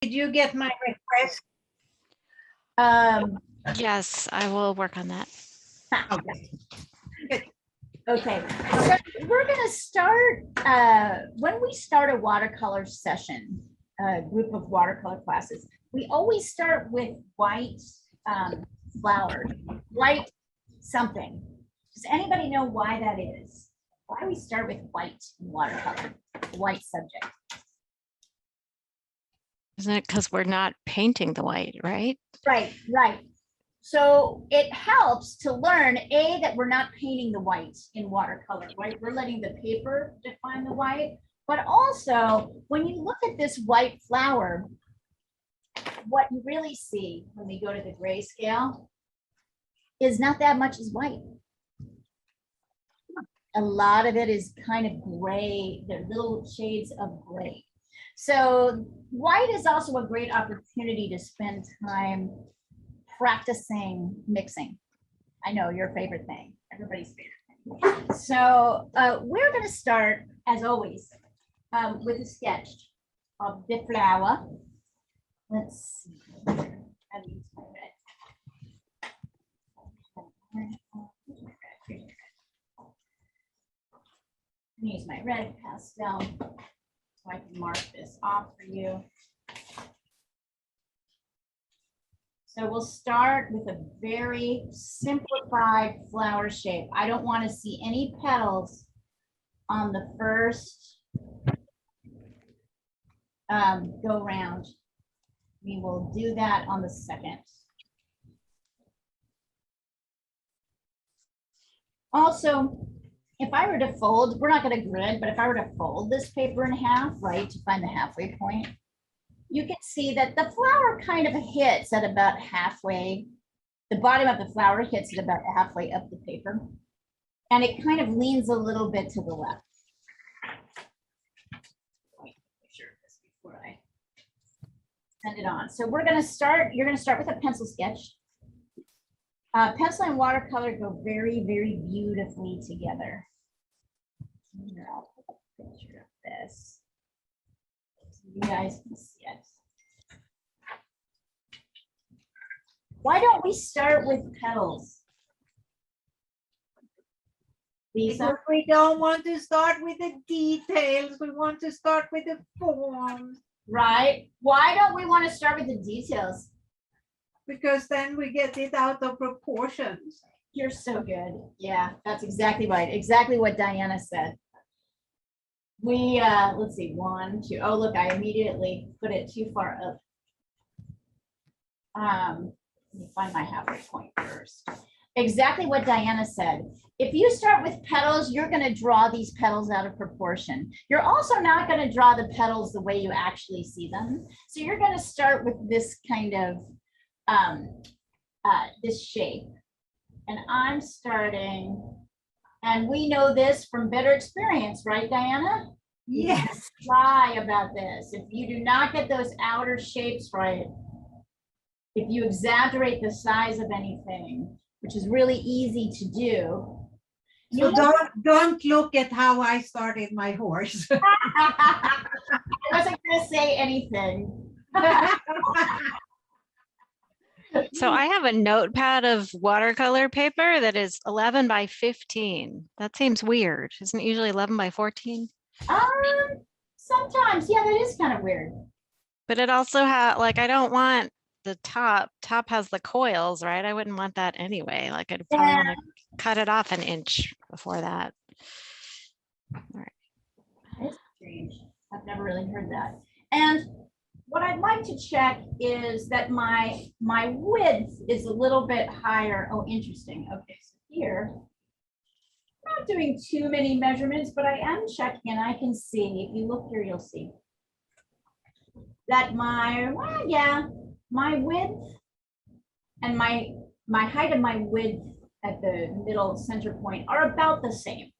Did you get my request? Yes, I will work on that. Okay. Good. Okay, so we're gonna start, when we start a watercolor session, a group of watercolor classes, we always start with white flowers, white something. Does anybody know why that is? Why do we start with white in watercolor, white subject? Isn't it because we're not painting the white, right? Right, right. So it helps to learn, A, that we're not painting the white in watercolor, right? We're letting the paper define the white. But also, when you look at this white flower, what you really see when we go to the grayscale is not that much is white. A lot of it is kind of gray. They're little shades of gray. So white is also a great opportunity to spend time practicing mixing. I know your favorite thing, everybody's favorite thing. So we're going to start, as always, with a sketch of the flower. Let's see. I'll use my red. Use my red pastel so I can mark this off for you. So we'll start with a very simplified flower shape. I don't want to see any petals on the first go round. We will do that on the second. Also, if I were to fold, we're not going to grid, but if I were to fold this paper in half, right, to find the halfway point, you can see that the flower kind of hits at about halfway. The bottom of the flower hits at about halfway up the paper, and it kind of leans a little bit to the left. Before I send it on. So we're going to start, you're going to start with a pencil sketch. Pencil and watercolor go very, very beautifully together. Here, I'll put a picture of this so you guys can see it. Why don't we start with petals? Because we don't want to start with the details. We want to start with the forms. Right. Why don't we want to start with the details? Because then we get it out of proportions. You're so good. Yeah, that's exactly right. Exactly what Diana said. We, let's see, 1, 2. Oh, look, I immediately put it too far up. Let me find my halfway point first. Exactly what Diana said. If you start with petals, you're going to draw these petals out of proportion. You're also not going to draw the petals the way you actually see them. So you're going to start with this kind of this shape. And I'm starting, and we know this from better experience, right, Diana? Yes. Try about this. If you do not get those outer shapes right, if you exaggerate the size of anything, which is really easy to do. So don't look at how I started my horse. I wasn't going to say anything. So I have a notepad of watercolor paper that is 11 by 15. That seems weird. Isn't it usually 11 by 14? Sometimes, yeah, that is kind of weird. But it also has, like, I don't want the top has the coils, right? I wouldn't want that anyway. Like I'd probably want to cut it off an inch before that. All right. That's strange. I've never really heard that. And what I'd like to check is that my width is a little bit higher. Oh, interesting. Okay, so here, I'm not doing too many measurements, but I am checking, and I can see, if you look here, you'll see that my width and my height and my width at the middle center point are about the same.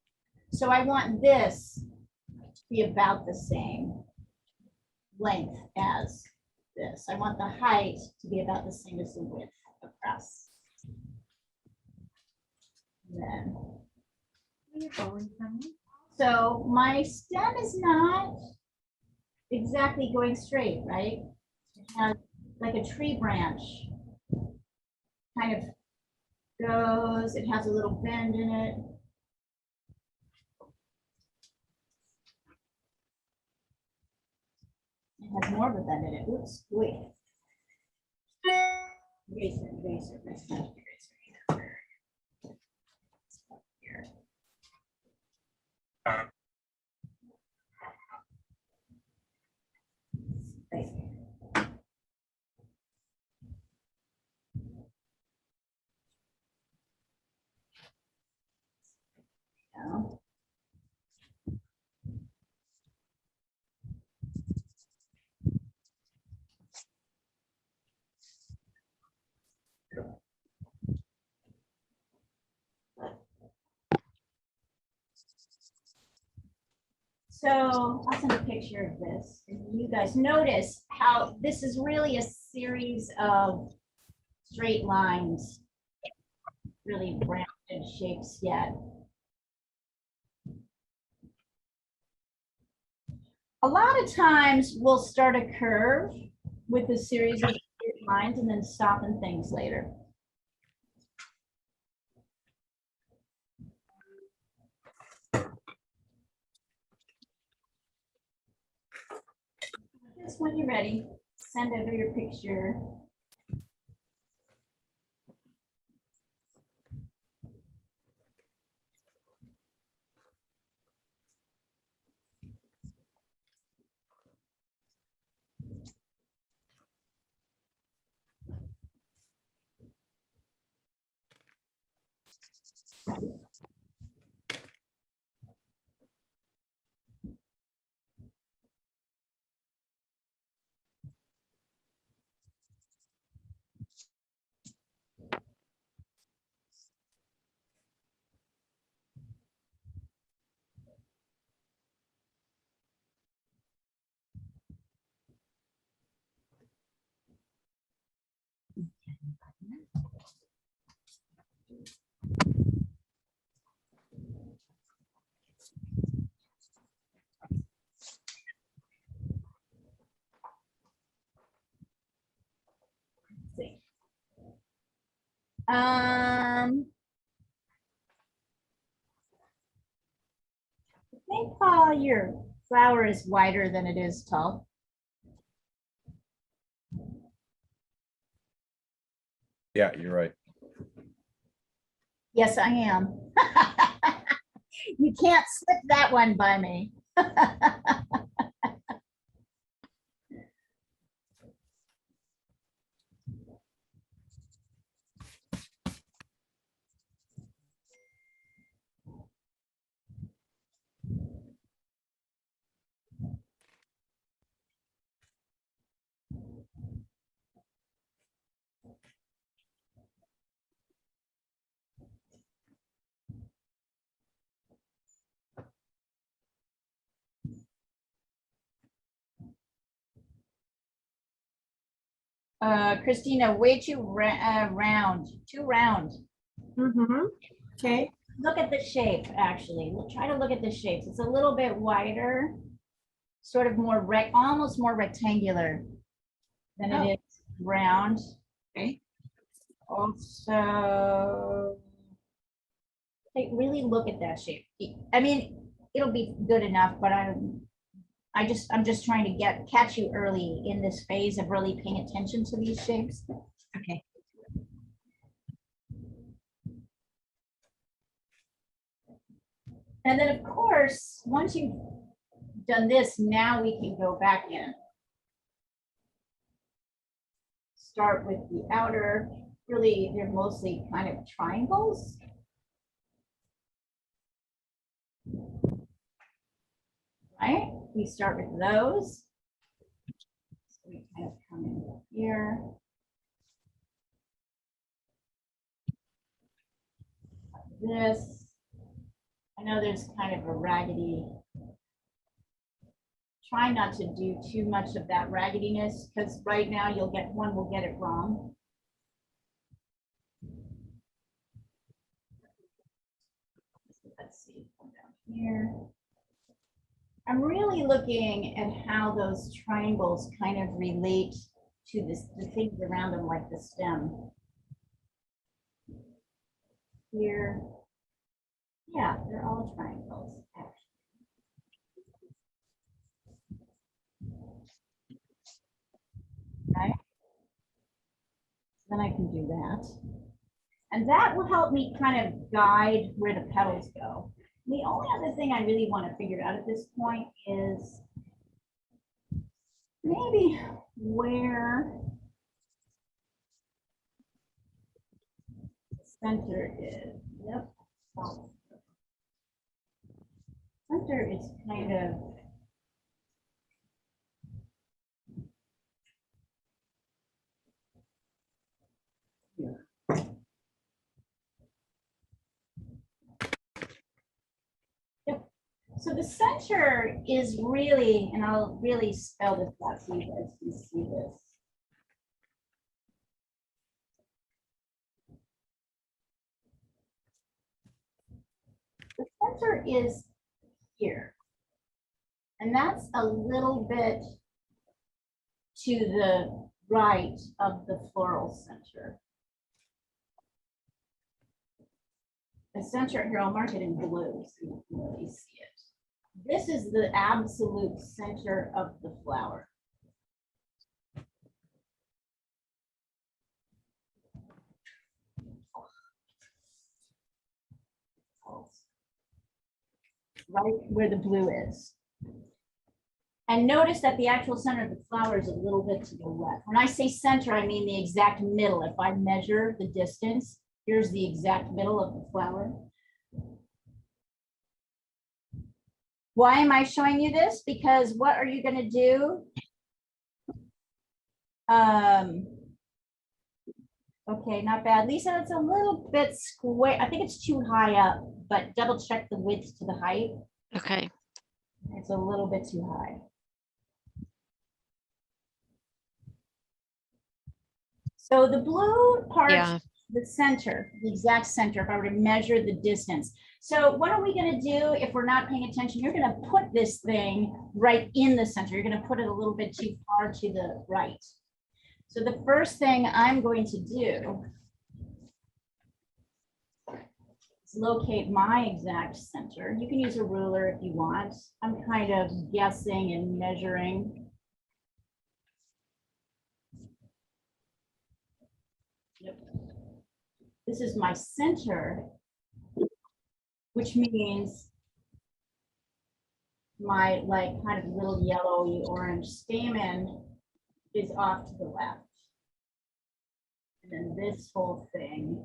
So I want this to be about the same length as this. I want the height to be about the same as the width across. And then, so my stem is not exactly going straight, right? has like a tree branch. Kind of goes, it has a little bend in it. It has more of a bend in it. Oops, wait. Eraser, eraser, eraser, eraser. Here. Right. Now. So I'll send a picture of this. You guys notice how this is really a series of straight lines, really rounded shapes yet. A lot of times we'll start a curve with a series of straight lines and then soften things later. Just when you're ready, send over your picture. See. I think, Paul, your flower is wider than it is tall. Yeah, you're right. Yes, I am. You can't slip that one by me. Christina, way too round, too round. Okay. Look at the shape, actually. Try to look at the shapes. It's a little bit wider, sort of more almost more rectangular than it is round. Okay. Also, really look at that shape. I mean, it'll be good enough, but I'm just trying to catch you early in this phase of really paying attention to these shapes. Okay. And then of course, once you've done this, now we can go back in. Start with the outer, really, they're mostly kind of triangles. Right? We start with those. So we kind of come in here. This. I know there's kind of a raggedy. Try not to do too much of that raggediness because right now one will get it wrong. Let's see, come down here. I'm really looking at how those triangles kind of relate to this, the things around them, like the stem. Here. Yeah, they're all triangles, actually. Right? Then I can do that. And that will help me kind of guide where the petals go. The only other thing I really want to figure out at this point is maybe where the center is. Yep. Center is kind of here. Yep. So the center is really, and I'll really spell this out so you guys can see this. The center is here. And that's a little bit to the right of the floral center. The center here, I'll mark it in blue so you can really see it. This is the absolute center of the flower. Right where the blue is. And notice that the actual center of the flower is a little bit to the left. When I say center, I mean the exact middle. If I measure the distance, here's the exact middle of the flower. Why am I showing you this? Because what are you going to do? Okay, not bad. Lisa, it's a little bit square. I think it's too high up, but double check the width to the height. Okay. It's a little bit too high. So the blue part, Yeah. the center, the exact center, if I were to measure the distance. So what are we going to do if we're not paying attention? You're going to put this thing right in the center. You're going to put it a little bit too far to the right. So the first thing I'm going to do is locate my exact center. You can use a ruler if you want. I'm kind of guessing and measuring. Yep. This is my center, which means my like kind of little yellowy orange stamen is off to the left. And then this whole thing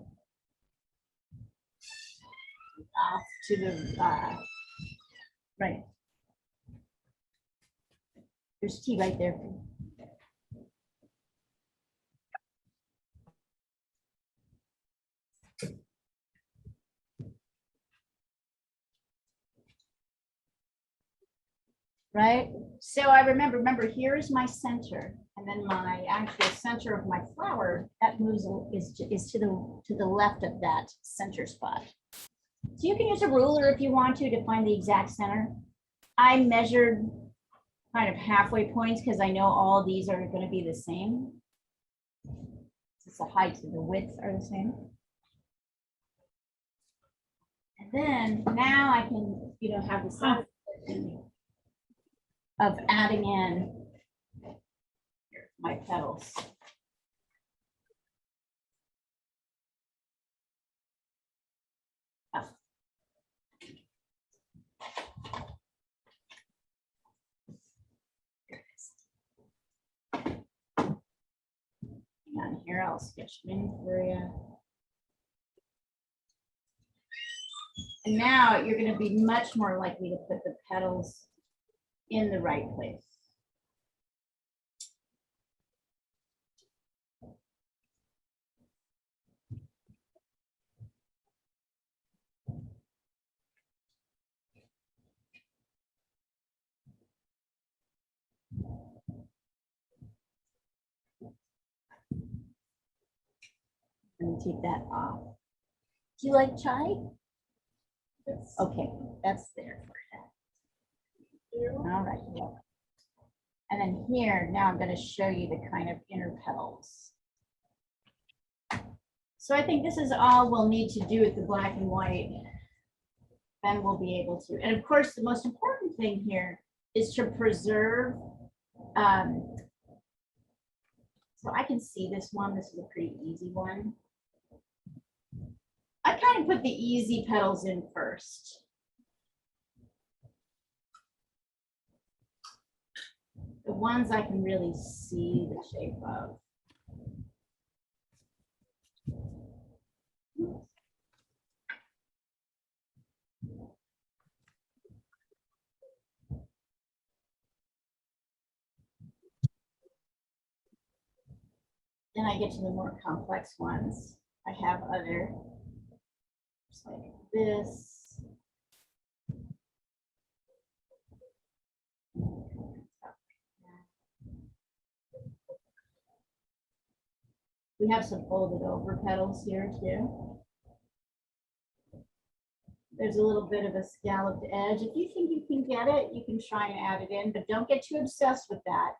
is off to the right. There's tea right there. Right? So I remember here's my center, and then my actual center of my flower that moves is to the left of that center spot. So you can use a ruler if you want to find the exact center. I measured kind of halfway points because I know all of these are going to be the same. It's the height and the width are the same. And then now I can, have the size of adding in my petals. Oh. Hang on here, I'll sketch them in for you. And now you're going to be much more likely to put the petals in the right place. Let me take that off. Do you like chai? Yes. Okay, that's there for you. All right. And then here, now I'm going to show you the kind of inner petals. So I think this is all we'll need to do with the black and white. Then we'll be able to. And of course, the most important thing here is to preserve. So I can see this one. This is a pretty easy one. I kind of put the easy petals in first. The ones I can really see the shape of. Then I get to the more complex ones. I have other, just like this. We have some folded over petals here too. There's a little bit of a scalloped edge. If you think you can get it, you can try and add it in, but don't get too obsessed with that,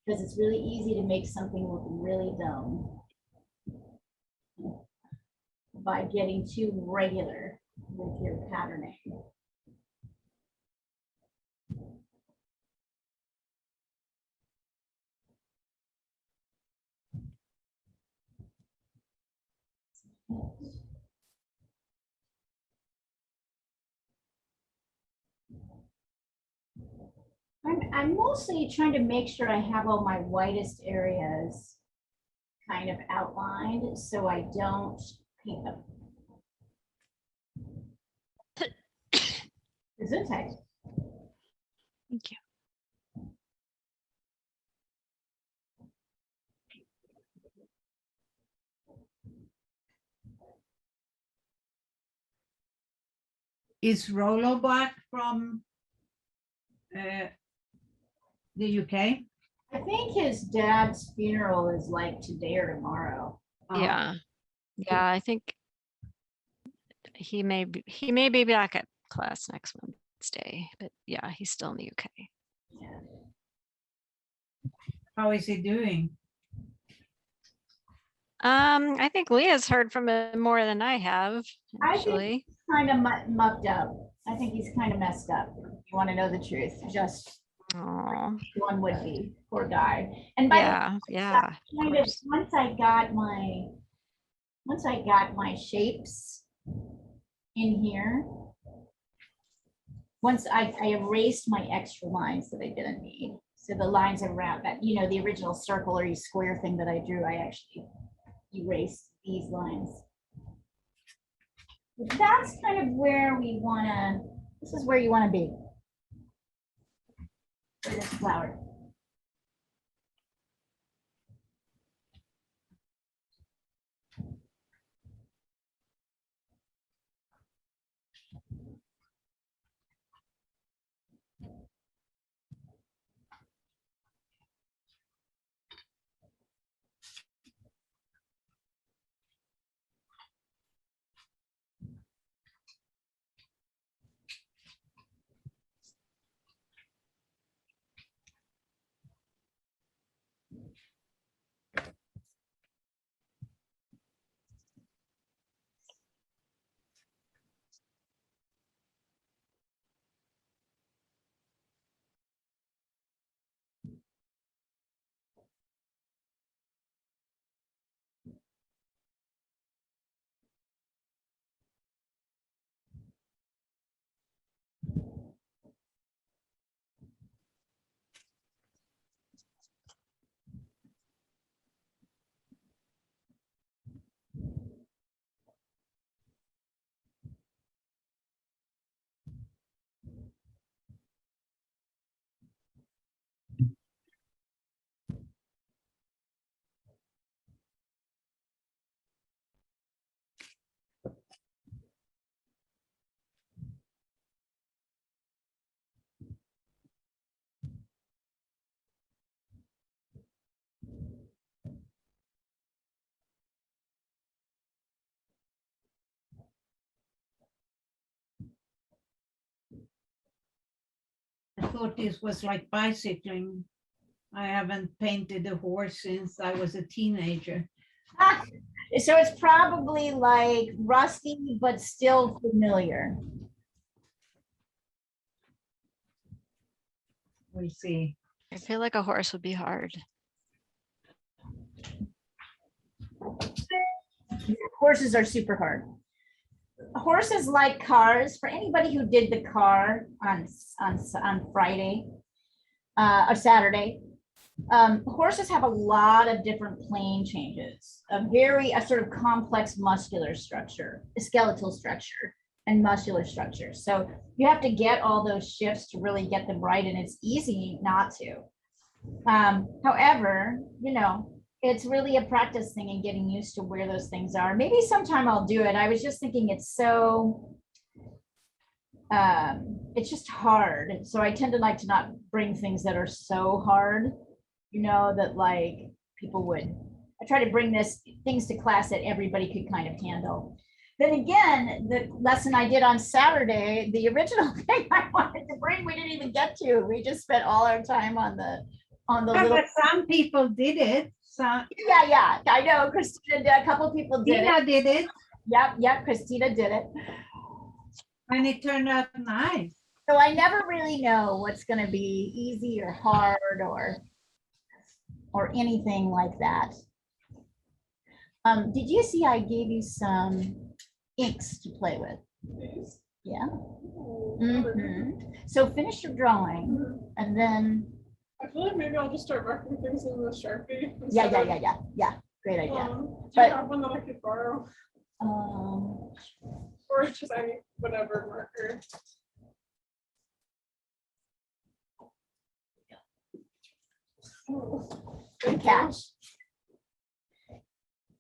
because it's really easy to make something look really dumb by getting too regular with your patterning. I'm mostly trying to make sure I have all my whitest areas kind of outlined so I don't paint them. Gesundheit. Thank you. Is Rolo back from the UK? I think his dad's funeral is like today or tomorrow. Oh, Yeah. Yeah, I think he may be back at class next Wednesday, but yeah, he's still in the UK. Yeah. how is he doing? I think Leah's heard from him more than I have, I think actually. kind of mucked up. I think he's kind of messed up. You want to know the truth? Just Oh, one would be, poor guy. And by yeah. kind of once I got my shapes in here, once I erased my extra lines that I didn't need. So the lines around that, you know, the original circle or square thing that I drew, I actually erased these lines. But that's kind of where we want to, this is where you want to be for this flower. thought this was like bicycling. I haven't painted a horse since I was a teenager. So it's probably like rusty, but still familiar. We'll see. I feel like a horse would be hard. Horses are super hard. Horses like cars. For anybody who did the car on Friday or Saturday, horses have a lot of different plane changes, a sort of complex muscular structure, skeletal structure and muscular structure. So you have to get all those shifts to really get them right, and it's easy not to. However, you know, it's really a practice thing and getting used to where those things are. Maybe sometime I'll do it. I was just thinking it's just hard. So I tend to like to not bring things that are so hard, you know, that like people would. I try to bring things to class that everybody could kind of handle. Then again, the lesson I did on Saturday, the original thing I wanted to bring, we didn't even get to. We just spent all our time on the little. But some people did it. Yeah, I know. Christina did. A couple people did it. Tina did it. Yep, Christina did it. And it turned out nice. So I never really know what's going to be easy or hard or anything like that. Did you see I gave you some inks to play with? Yeah. So finish your drawing and then. I feel like maybe I'll just start marking things in the Sharpie. Yeah. Great idea. Do But- you have one that I could borrow? Or just any, whatever marker. Good catch.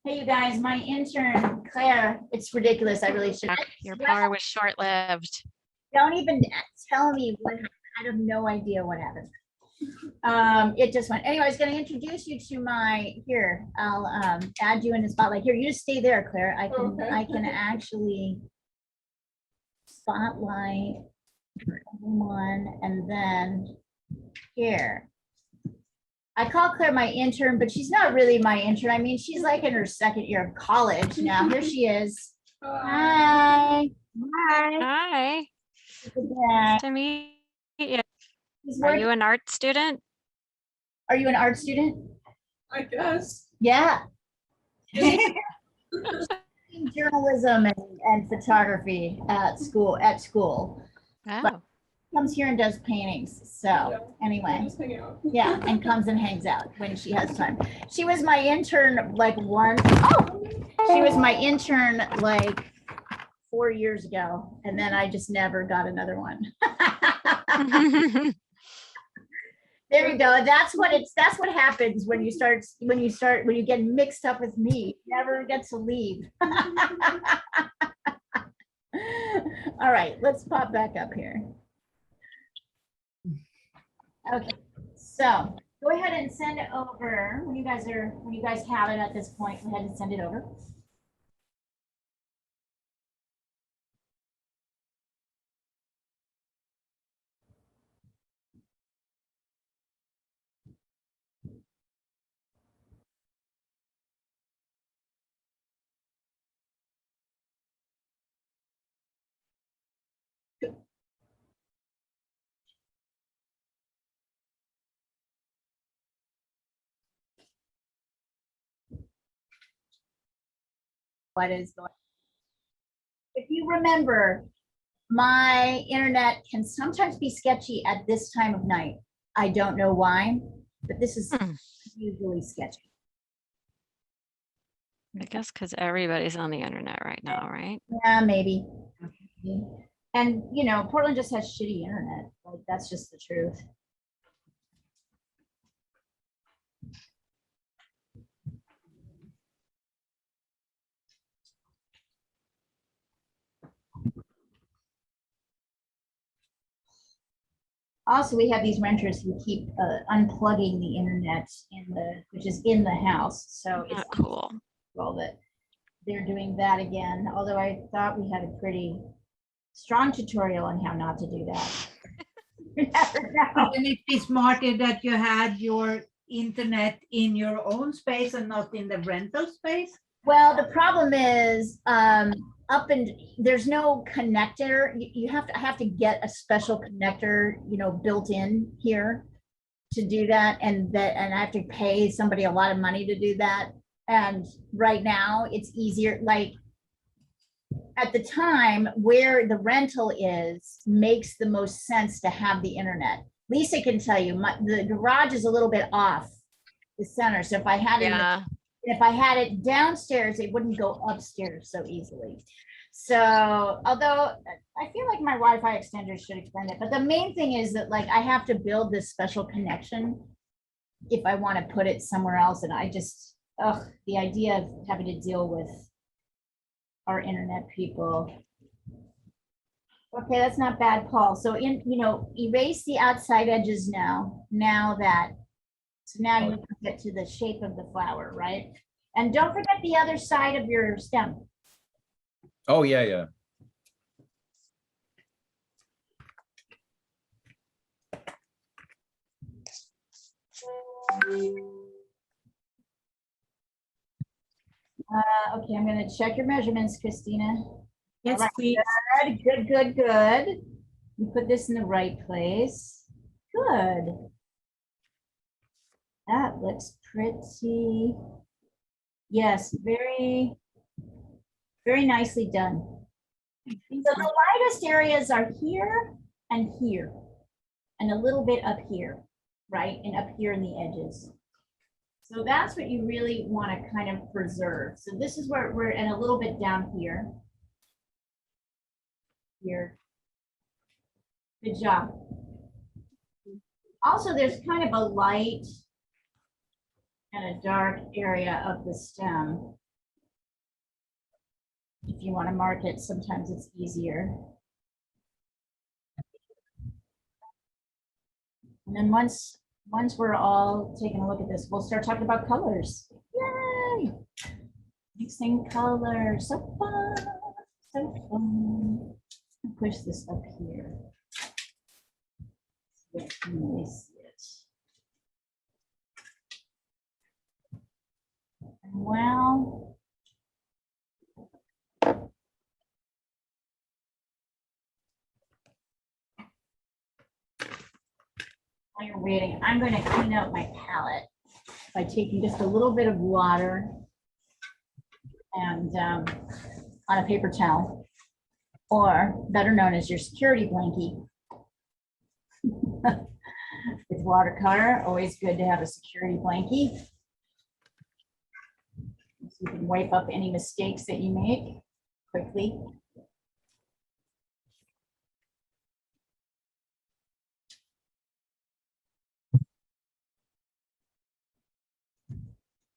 Hey, you guys, my intern, Claire, it's ridiculous. I really should. Your power was short-lived. Don't even tell me what happened. I have no idea what happened. It just went. Anyway, I was going to introduce you to here. I'll add you in the spotlight. Here, you just stay there, Claire. Okay. I can actually spotlight everyone, and then here. I call Claire my intern, but she's not really my intern. I mean, she's like in her second year of college now. Here she is. Hi. Hi, nice to meet you. Are you an art student? Are you an art student? I guess. Yeah. Journalism and photography at school. Oh, Comes here and does paintings. So anyway, Just hang out. yeah, and comes and hangs out when she has time. She was my intern like she was my intern like 4 years ago, and then I just never got another one. There you go. That's what happens when you get mixed up with me. You never get to leave. All right, let's pop back up here. Okay, so go ahead and send it over when you guys have it at this point. Go ahead and send it over. What is going on? If you remember, my internet can sometimes be sketchy at this time of night. I don't know why, but this is usually sketchy. I guess because everybody's on the internet right now, right? Yeah, maybe. And you know, Portland just has shitty internet. Like, that's just the truth. Also, we have these renters who keep unplugging the internet which is in the house. So it's Not cool. well that they're doing that again. Although I thought we had a pretty strong tutorial on how not to do that. You never know. Wouldn't it be smarter that you had your internet in your own space and not in the rental space? Well, the problem is, there's no connector. You I have to get a special connector, built in here to do that. And I have to pay somebody a lot of money to do that. And right now it's easier, like at the time where the rental is makes the most sense to have the internet. Lisa can tell you, the garage is a little bit off the center. So if I had it, Yeah. if I had it downstairs, it wouldn't go upstairs so easily. So, although I feel like my Wi-Fi extender should extend it, but the main thing is that like I have to build this special connection if I want to put it somewhere else. And I just, the idea of having to deal with our internet people. Okay, that's not bad, Paul. So erase the outside edges now. So now you can get to the shape of the flower, right? And don't forget the other side of your stem. Oh, yeah, yeah. Okay, I'm gonna check your measurements, Christina. Yes, All right, please. Good. You put this in the right place. Good. That looks pretty. Yes, very, very nicely done. So the lightest areas are here and here, and a little bit up here, right? And up here in the edges. So that's what you really want to kind of preserve. So this is where we're, and a little bit down here. Here. Good job. Also, there's kind of a light and a dark area of the stem. If you want to mark it, sometimes it's easier. And then once we're all taking a look at this, we'll start talking about colors. Yay! Mixing colors, so fun, so fun. I'll push this up here. So you can really see it. Well, while you're waiting, I'm going to clean out my palette by taking just a little bit of water and on a paper towel, or better known as your security blankie. With watercolor, always good to have a security blankie. So you can wipe up any mistakes that you make quickly.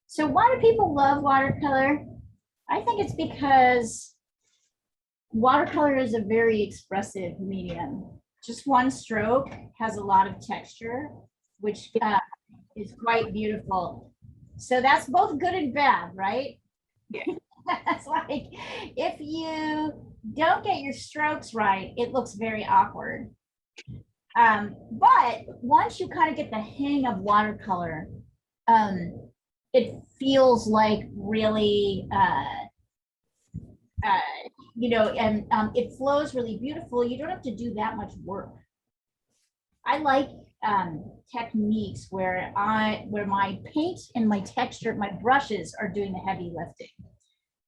So why do people love watercolor? I think it's because watercolor is a very expressive medium. Just one stroke has a lot of texture, which is quite beautiful. So that's both good and bad, right? Yeah. That's like, if you don't get your strokes right, it looks very awkward. But once you kind of get the hang of watercolor, it feels like really, and it flows really beautiful. You don't have to do that much work. I like techniques where my paint and my texture, my brushes are doing the heavy lifting,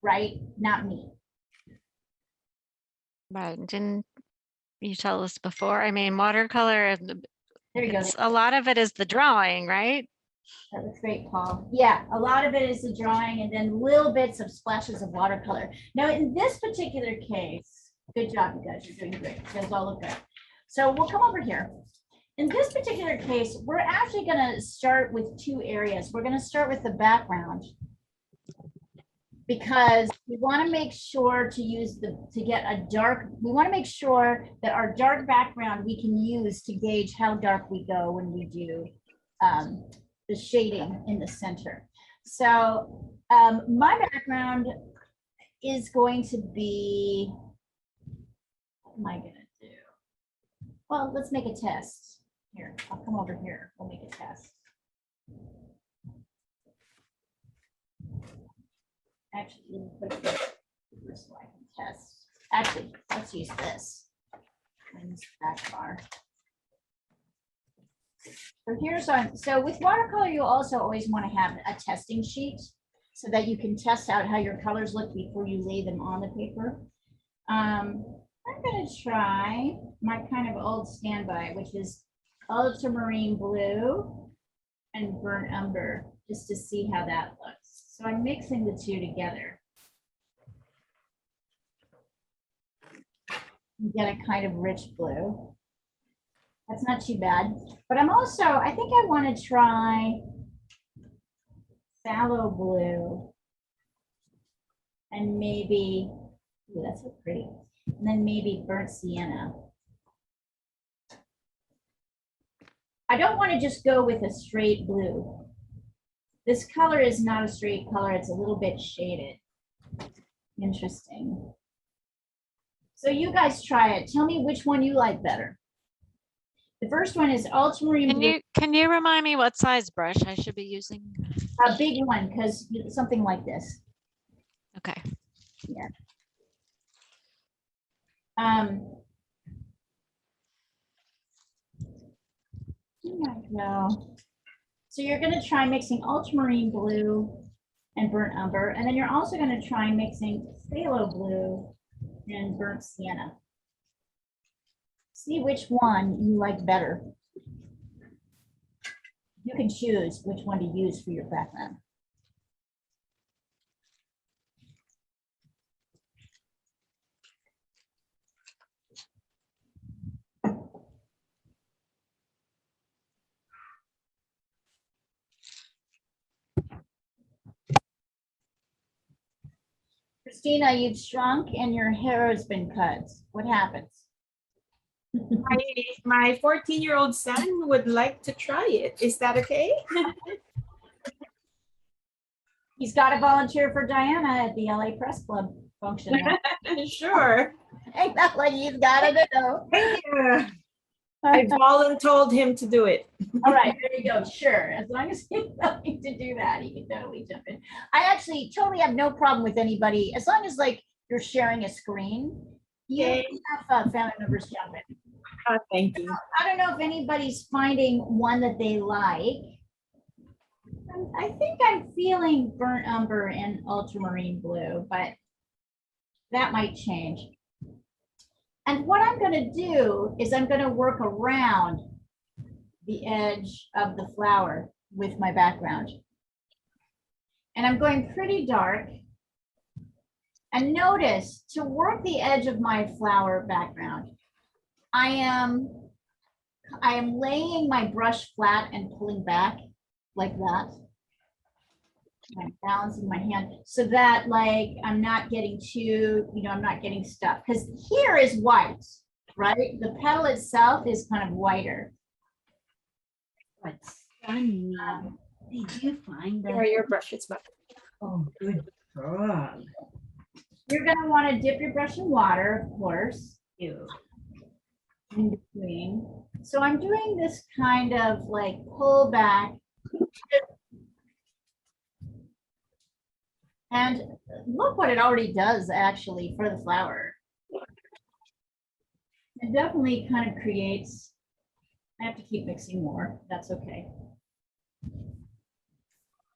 right? Not me. Right. Didn't you tell us before? I mean, watercolor, There you go. a lot of it is the drawing, right? That looks great, Paul. Yeah, a lot of it is the drawing and then little bits of splashes of watercolor. Now, in this particular case, good job, you guys. You're doing great. You guys all look good. So we'll come over here. In this particular case, we're actually going to start with two areas. We're going to start with the background because we want to make sure to get a dark, we want to make sure that our dark background we can use to gauge how dark we go when we do the shading in the center. So my background is going to be, what am I going to do? Well, let's make a test. Here, I'll come over here. We'll make a test. Actually, let me put it here so I can test. Actually, let's use this. And this back bar. So here's our, so with watercolor, you also always want to have a testing sheet so that you can test out how your colors look before you lay them on the paper. I'm going to try my kind of old standby, which is ultramarine blue and burnt umber, just to see how that looks. So I'm mixing the two together. You get a kind of rich blue. That's not too bad. But I'm also, I think I want to try phthalo blue and maybe, ooh, that's so pretty. And then maybe burnt sienna. I don't want to just go with a straight blue. This color is not a straight color. It's a little bit shaded. Interesting. So you guys try it. Tell me which one you like better. The first one is ultramarine blue. Can you remind me what size brush I should be using? A big one, because something like this. Okay. Yeah. No. So you're going to try mixing ultramarine blue and burnt umber, and then you're also going to try mixing phthalo blue and burnt sienna. See which one you like better. You can choose which one to use for your background. Christina, you've shrunk and your hair has been cut. What happens? My 14-year-old son would like to try it. Is that okay? He's got to volunteer for Diana at the LA Press Club function. Sure. Ain't that like he's got to do? Yeah. I voluntold him to do it. All right, there you go. Sure. As long as he's willing to do that, he can totally jump in. I actually totally have no problem with anybody, as long as like you're sharing a screen. You Okay. have family members jump in. Thank you. I don't know if anybody's finding one that they like. I think I'm feeling burnt umber and ultramarine blue, but that might change. And what I'm going to do is I'm going to work around the edge of the flower with my background. And I'm going pretty dark. And notice, to work the edge of my flower background, I am laying my brush flat and pulling back like that. I'm balancing my hand so that like I'm not getting too, I'm not getting stuck, because here is white, right? The petal itself is kind of whiter. What's stunning. Did you find Here that? are your brushes back. Oh, good girl. You're going to want to dip your brush in water, of course, You. in between. So I'm doing this kind of like pull back. And look what it already does actually for the flower. It definitely kind of creates, I have to keep mixing more, that's okay.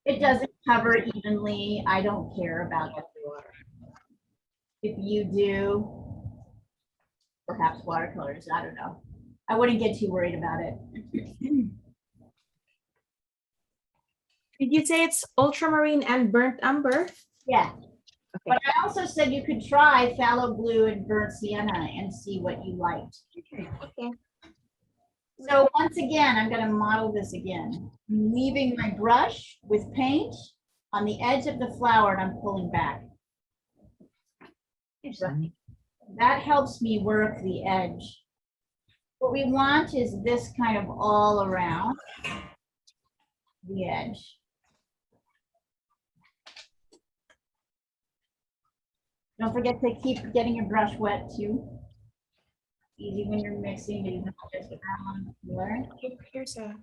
It doesn't cover evenly, I don't care about that. If you do, perhaps watercolors, I don't know. I wouldn't get too worried about it. Did you say it's ultramarine and burnt umber? Yeah. But I also said you could try phthalo blue and burnt sienna and see what you liked. Okay. So once again, I'm going to model this again. I'm leaving my brush with paint on the edge of the flower and I'm pulling back. That helps me work the edge. What we want is this kind of all around the edge. Don't forget to keep getting your brush wet too. Easy when you're mixing, you not just around color. Here's a.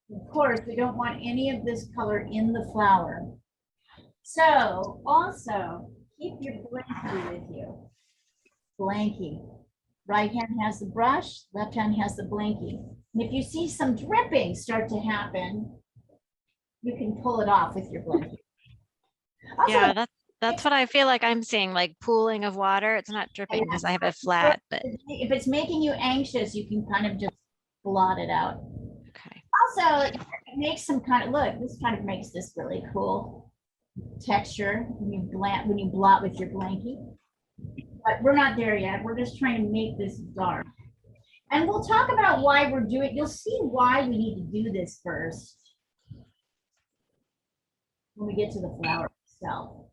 Of course, we don't want any of this color in the flower. So also keep your blankie with you. Blankie. Right hand has the brush, left hand has the blankie. And if you see some dripping start to happen, you can pull it off with your blankie. Also, Yeah, that's what I feel like I'm seeing, like pooling of water. It's not dripping because I have it flat, but if it's making you anxious, you can kind of just blot it out. okay. Also, it makes some kind of, look, this kind of makes this really cool texture when you blot with your blankie. But we're not there yet. We're just trying to make this dark. And we'll talk about why we're doing, you'll see why we need to do this first when we get to the flower itself.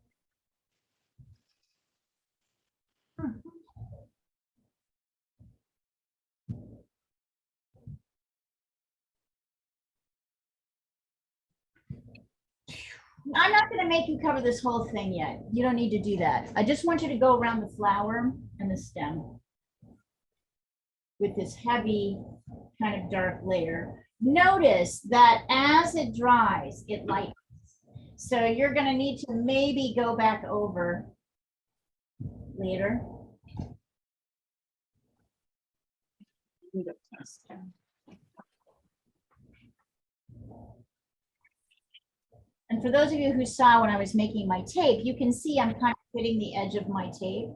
I'm not going to make you cover this whole thing yet. You don't need to do that. I just want you to go around the flower and the stem with this heavy kind of dark layer. Notice that as it dries, it lightens. So you're going to need to maybe go back over later. And for those of you who saw when I was making my tape, you can see I'm kind of fitting the edge of my tape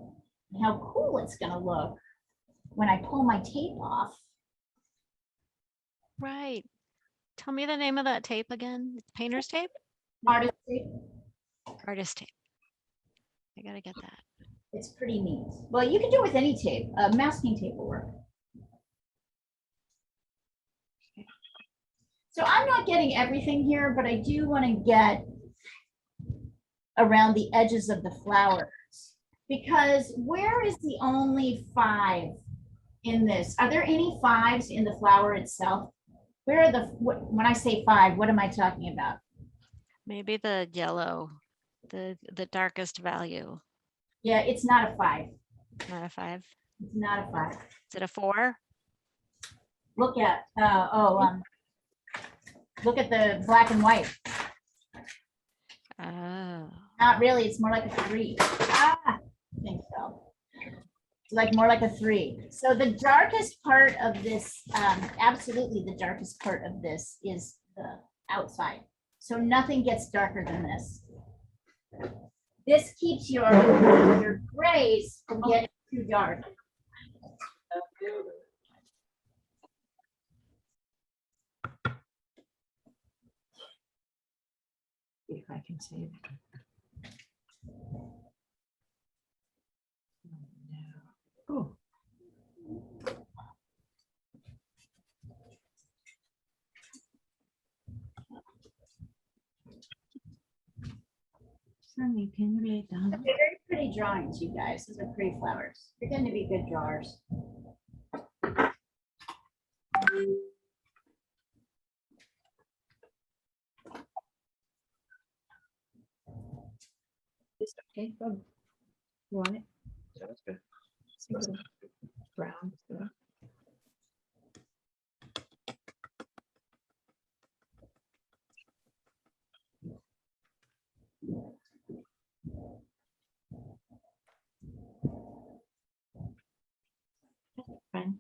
and how cool it's going to look when I pull my tape off. Right. Tell me the name of that tape again. It's painter's tape? Artist tape, Artist tape. I gotta get that. it's pretty neat. Well, you can do it with any tape. Masking tape will work. So I'm not getting everything here, but I do want to get around the edges of the flowers, because where is the only 5 in this? Are there any 5s in the flower itself? Where are the, when I say 5, what am I talking about? Maybe the yellow, the darkest value. Yeah, it's not a 5. Not a 5. It's not a 5. Is it a 4? Look at, look at the black and white. Oh. Not really, it's more like a 3. Ah, I think so. It's like more like a 3. So the darkest part of this, absolutely the darkest part of this is the outside. So nothing gets darker than this. This keeps your grays from getting too dark. If I can save it. Oh. Sunny, can you lay down? They're very pretty drawings, you guys. These are pretty flowers. You're going to be good drawers. It's okay. Bob. You want it? Yeah, that's good. Single brown. So. Fine.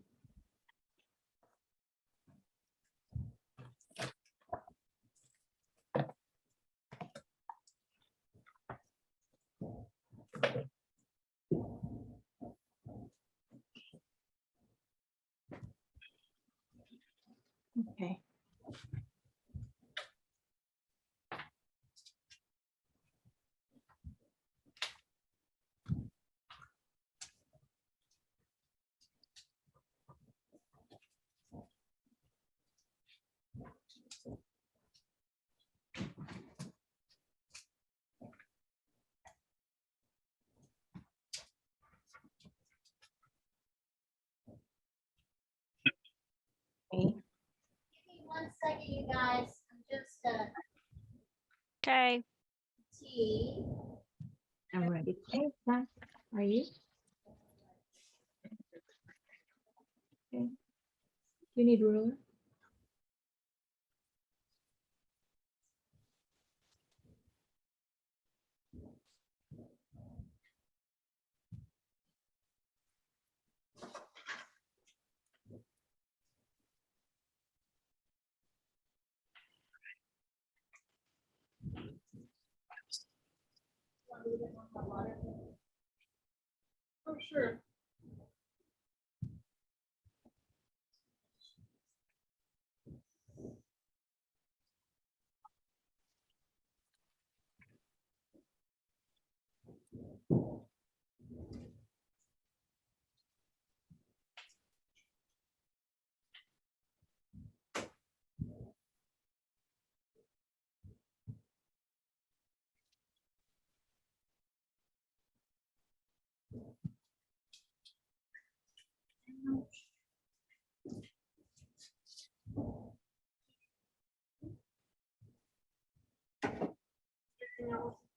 Okay. Okay. Give me 1 second, you guys. I'm just Okay. tea. I'm ready. Okay, done. Are you? Okay. You need ruler?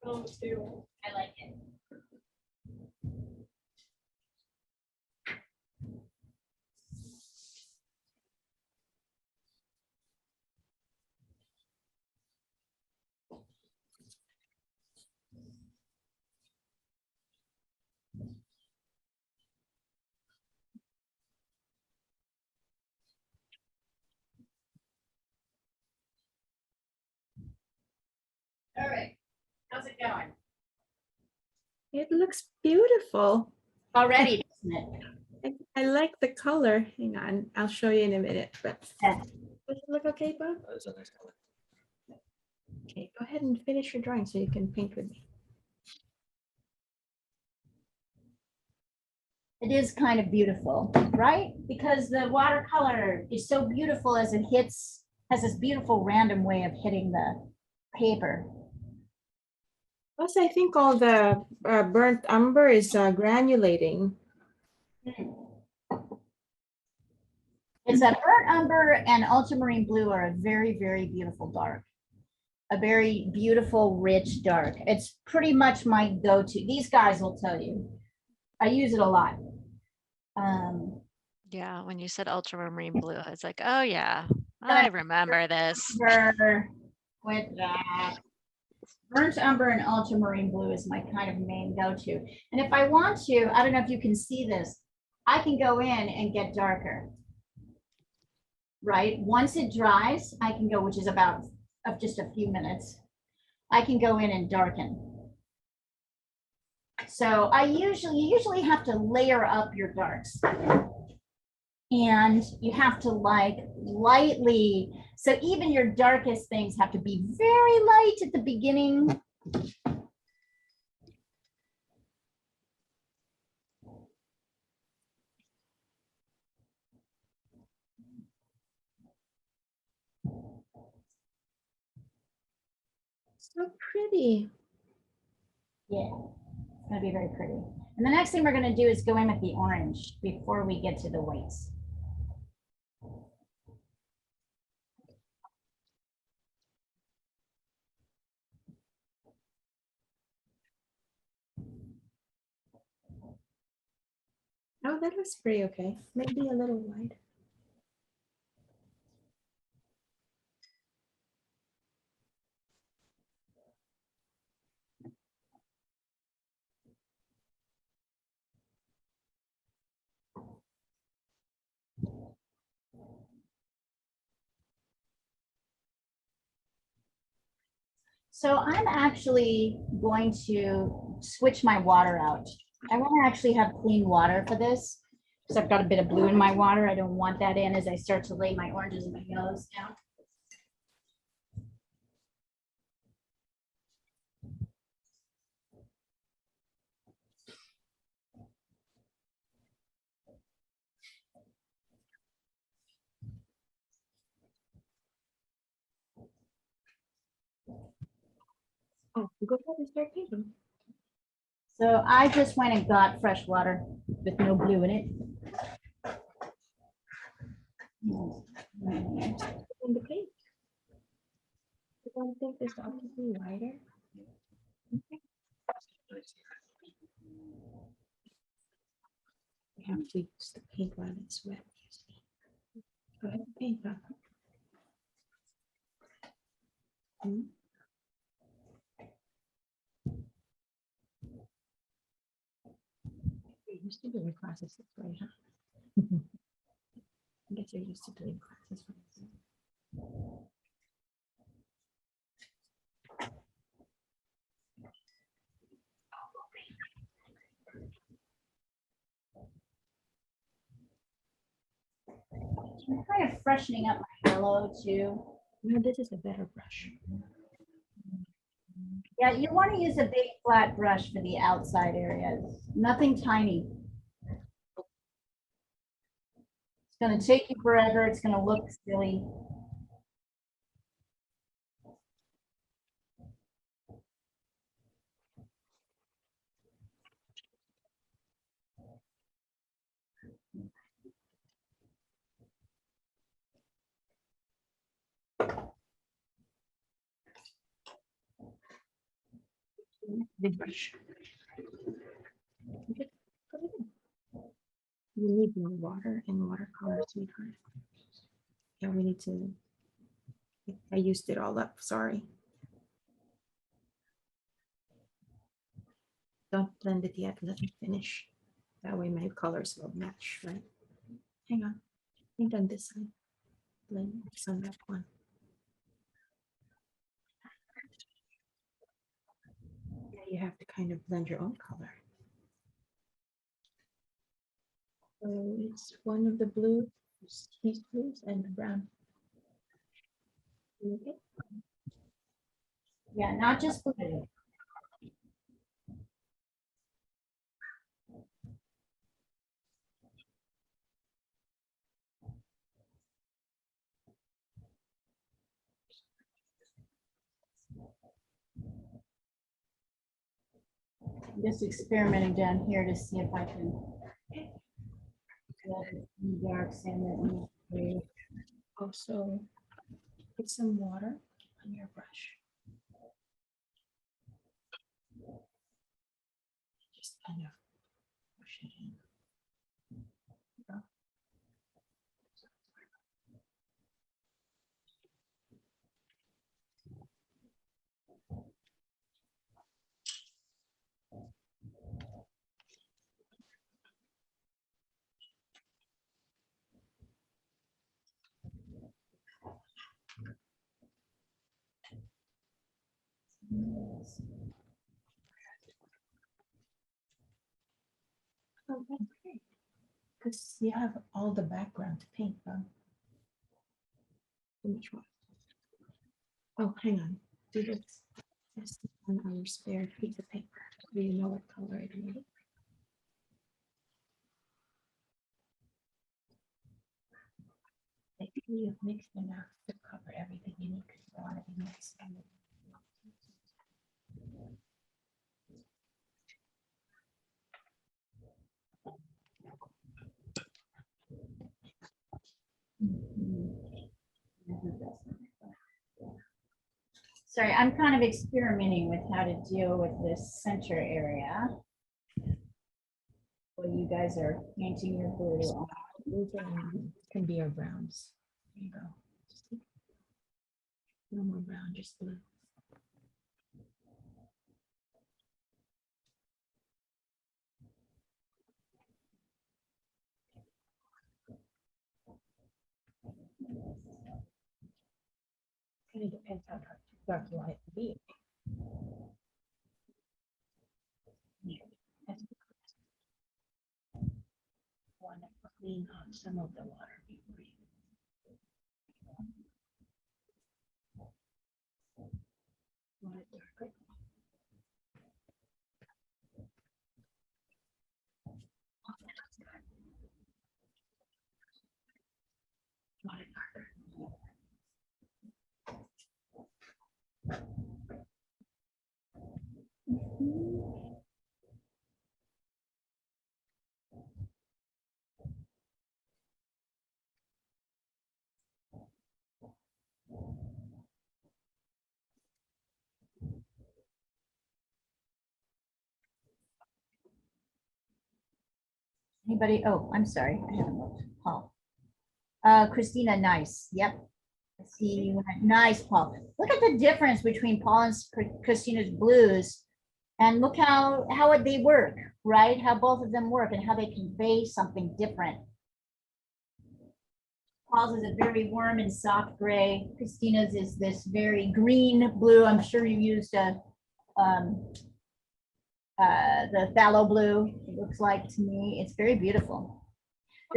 Oh, sure. I like it. All right. How's it going? It looks beautiful. Already, doesn't it? I like the color. Hang on, I'll show you in a minute. But Yeah. does it look okay, Bob? Okay, go ahead and finish your drawing so you can paint with me. It is kind of beautiful, right? Because the watercolor is so beautiful as it hits, has this beautiful random way of hitting the paper. Plus, I think all the burnt umber is granulating. It's a burnt umber and ultramarine blue are a very, very beautiful dark. A very beautiful, rich dark. It's pretty much my go-to. These guys will tell you. I use it a lot. Yeah, when you said ultramarine blue, I was like, oh yeah, I remember this. With that. Burnt umber and ultramarine blue is my kind of main go-to. And if I want to, I don't know if you can see this, I can go in and get darker. Right? Once it dries, I can go, which is about of just a few minutes, I can go in and darken. So I usually have to layer up your darks. And you have to like lightly, so even your darkest things have to be very light at the beginning. So pretty. Yeah, it's gonna be very pretty. And the next thing we're gonna do is go in with the orange before we get to the whites. Oh, that looks pretty okay. Maybe a little wide. So I'm actually going to switch my water out. I want to actually have clean water for this because I've got a bit of blue in my water. I don't want that in as I start to lay my oranges and my yellows down. Oh, go ahead and start painting. So I just went and got fresh water with no blue in it. In the paint. You don't think this ought to be wider? have to use the paint while it's wet. Go ahead and paint that. You're used to doing classes this way, huh? I guess you're used to doing classes. I'm kind of freshening up my yellow too. No, this is a better brush. Yeah, you want to use a big flat brush for the outside areas, nothing tiny. It's going to take you forever. It's going to look silly. Big brush. Okay, put it in. You need more water and watercolor, sweetheart. Yeah, we need to. I used it all up. Sorry. Don't blend it yet. Let me finish. That way my colors will match, right? Hang on. I think on this side. Blend this on that one. Yeah, you have to kind of blend your own color. So it's one of the blues, these blues, and the brown. Okay. Yeah, not just blue. I'm just experimenting down here to see if I can get the darks in it. Also, put some water on your brush. Just kind of push it in. Okay. Because you have all the background to paint on. Too much water. Oh, hang on. Do this. This on our spare piece of paper. Do you know what color it is? I think you've mixed enough to cover everything you need because you want to be mixed. Sorry, I'm kind of experimenting with how to deal with this center area. While you guys are painting your blue on. Blues can be our browns. There you go. Just no more brown, just blue. Kind of depends on how dark you want it to be. That's want to clean off some of the water before you. Want it darker? Oh, that looks good. Want it darker? Anybody? Oh, I'm sorry. I haven't looked. Paul. Christina, nice. Yep. I see you. Nice, Paul. Look at the difference between Paul and Christina's blues. And look how they work, right? How both of them work and how they convey something different. Paul's is a very warm and soft gray. Christina's is this very green blue. I'm sure you used the phthalo blue. It looks like to me. It's very beautiful.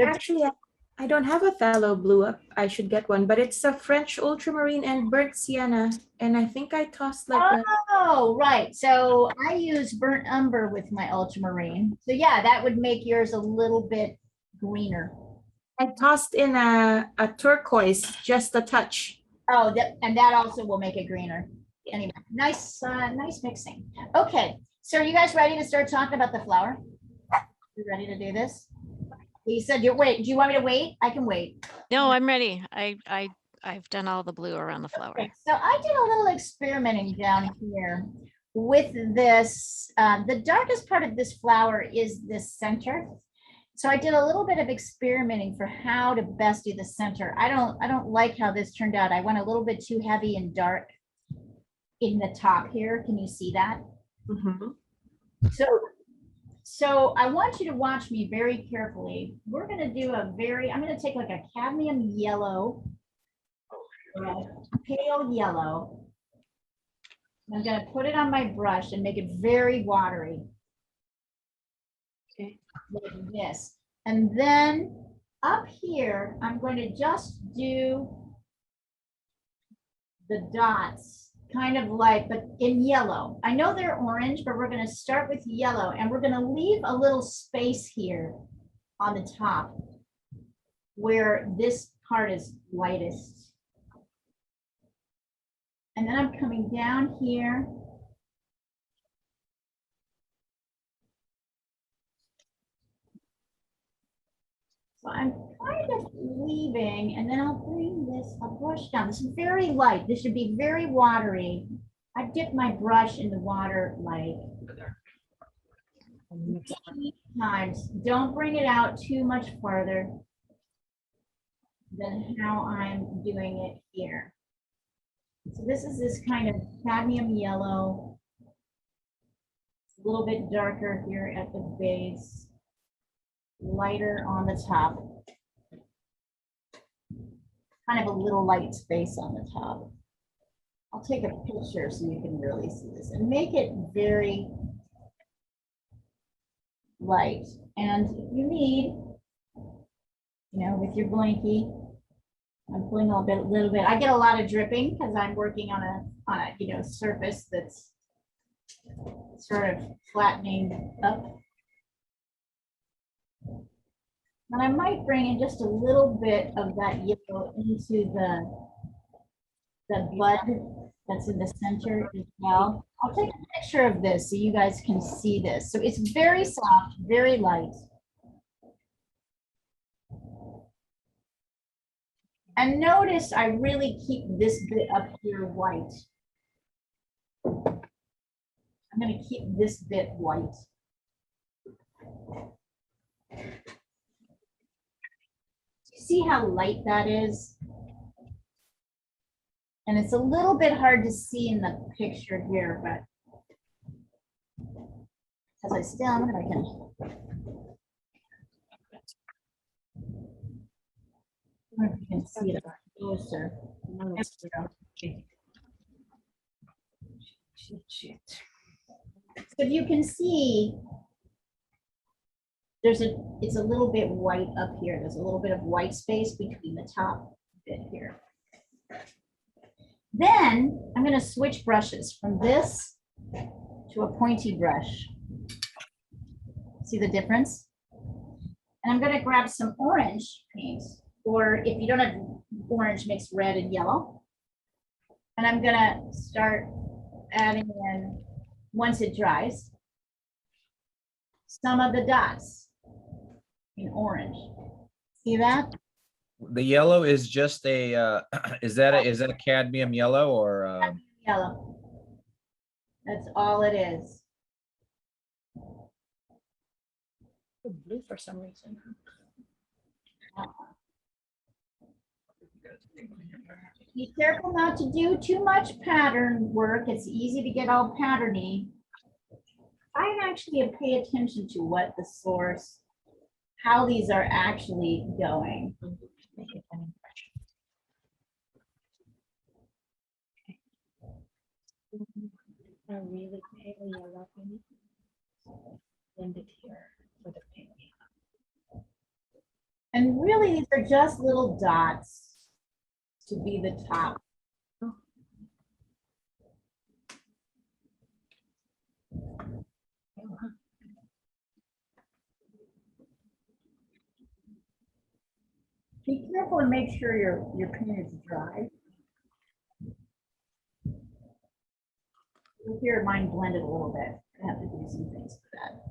Actually, I don't have a phthalo blue up. I should get one, but it's a French ultramarine and burnt sienna. And I think I tossed like a, Oh, right. So I use burnt umber with my ultramarine. So yeah, that would make yours a little bit greener. I tossed in a turquoise, just a touch. Oh, and that also will make it greener. Anyway, nice mixing. Okay, so are you guys ready to start talking about the flower? You ready to do this? You said you're wait. Do you want me to wait? I can wait. No, I'm ready. I've done all the blue around the flower. Okay, so I did a little experimenting down here with this. The darkest part of this flower is this center. So I did a little bit of experimenting for how to best do the center. I don't like how this turned out. I went a little bit too heavy and dark in the top here. Can you see that? Mm-hmm. So I want you to watch me very carefully. We're going to do I'm going to take like a cadmium yellow, pale yellow. I'm going to put it on my brush and make it very watery. Okay. Like this. And then up here, I'm going to just do the dots, kind of like, but in yellow. I know they're orange, but we're going to start with yellow, and we're going to leave a little space here on the top where this part is lightest. And then I'm coming down here. So I'm kind of leaving, and then I'll bring this, I'll brush down. This is very light. This should be very watery. I dip my brush in the water like times. Don't bring it out too much farther than how I'm doing it here. So this is this kind of cadmium yellow, a little bit darker here at the base, lighter on the top, kind of a little light space on the top. I'll take a picture so you can really see this and make it very light. And if you need, with your blankie, I'm pulling a little bit. I get a lot of dripping because I'm working on a surface that's sort of flattening up. And I might bring in just a little bit of that yellow into the bud that's in the center as well. I'll take a picture of this so you guys can see this. So it's very soft, very light. And notice I really keep this bit up here white. I'm going to keep this bit white. See how light that is? And it's a little bit hard to see in the picture here, but because I still, I wonder if I wonder if you can see it closer. So if you can see, it's a little bit white up here. There's a little bit of white space between the top bit here. Then I'm going to switch brushes from this to a pointy brush. See the difference? And I'm going to grab some orange paint, or if you don't have orange, mix red and yellow. And I'm going to start adding in, once it dries, some of the dots in orange. See that? The yellow is just a, is that a cadmium yellow or? Yellow. That's all it is. Blue for some reason. Be careful not to do too much pattern work. It's easy to get all patterny. I actually pay attention to what the source, how these are actually going. Make it an impression. A really pale yellow one. Blend it here for the pink. And really, these are just little dots to be the top. Be careful and make sure your pen is dry. You'll hear mine blended a little bit. I have to do some things for that.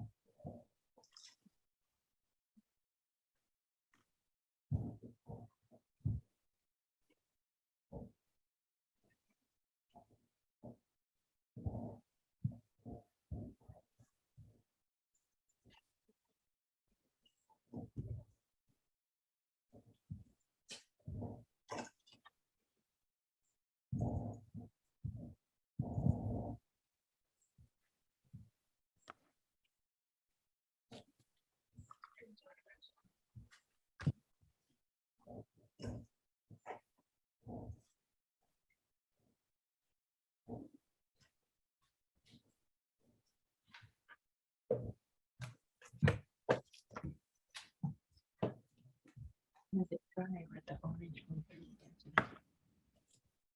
Let it dry with the orange one.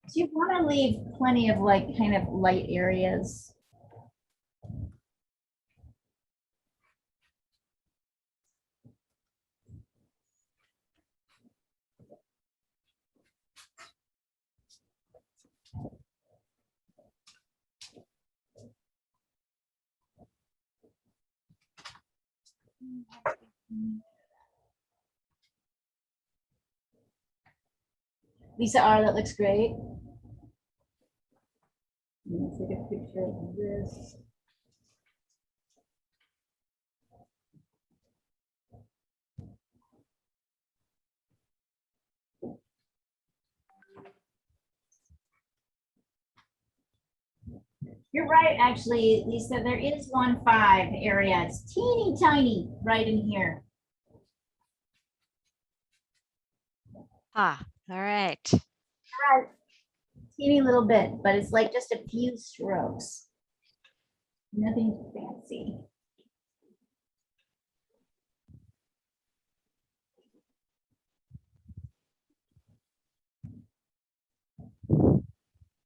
So you want to leave plenty of like kind of light areas. Lisa R, that looks great. Let me take a picture of this. You're right, actually, Lisa, there is 1.5 area. It's teeny tiny right in here. Ah, all right. Right. Teeny little bit, but it's like just a few strokes. Nothing fancy.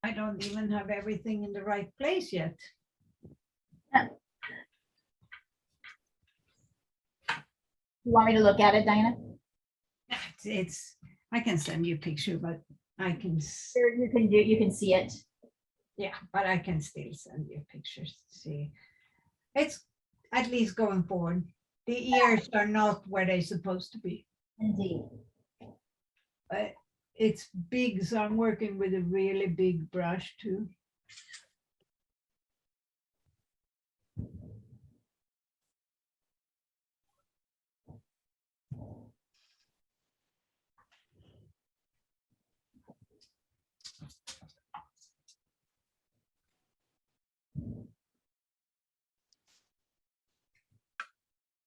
I don't even have everything in the right place yet. You want me to look at it, Diana? I can send you a picture, but I can, Sure, you can see it. yeah, but I can still send you pictures to see. It's at least going forward. The ears are not where they're supposed to be, Indeed. but it's big, so I'm working with a really big brush too.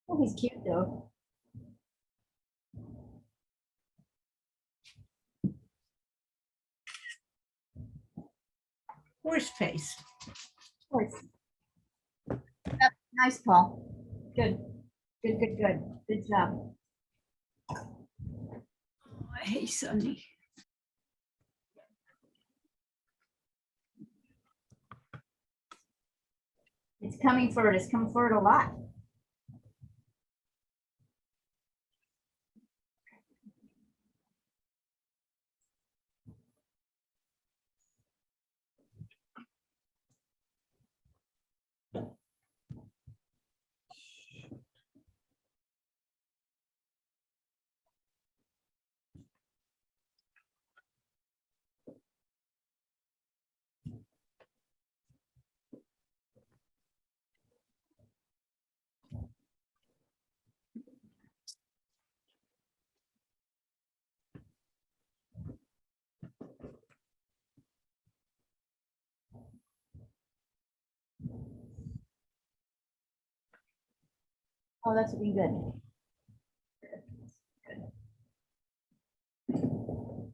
Oh, he's cute though. Horse face. Of course. Yep, nice, Paul. Good. Good, good, good. Good job. Hey, Sonny. It's coming forward. It's come forward a lot. Oh, that's looking good.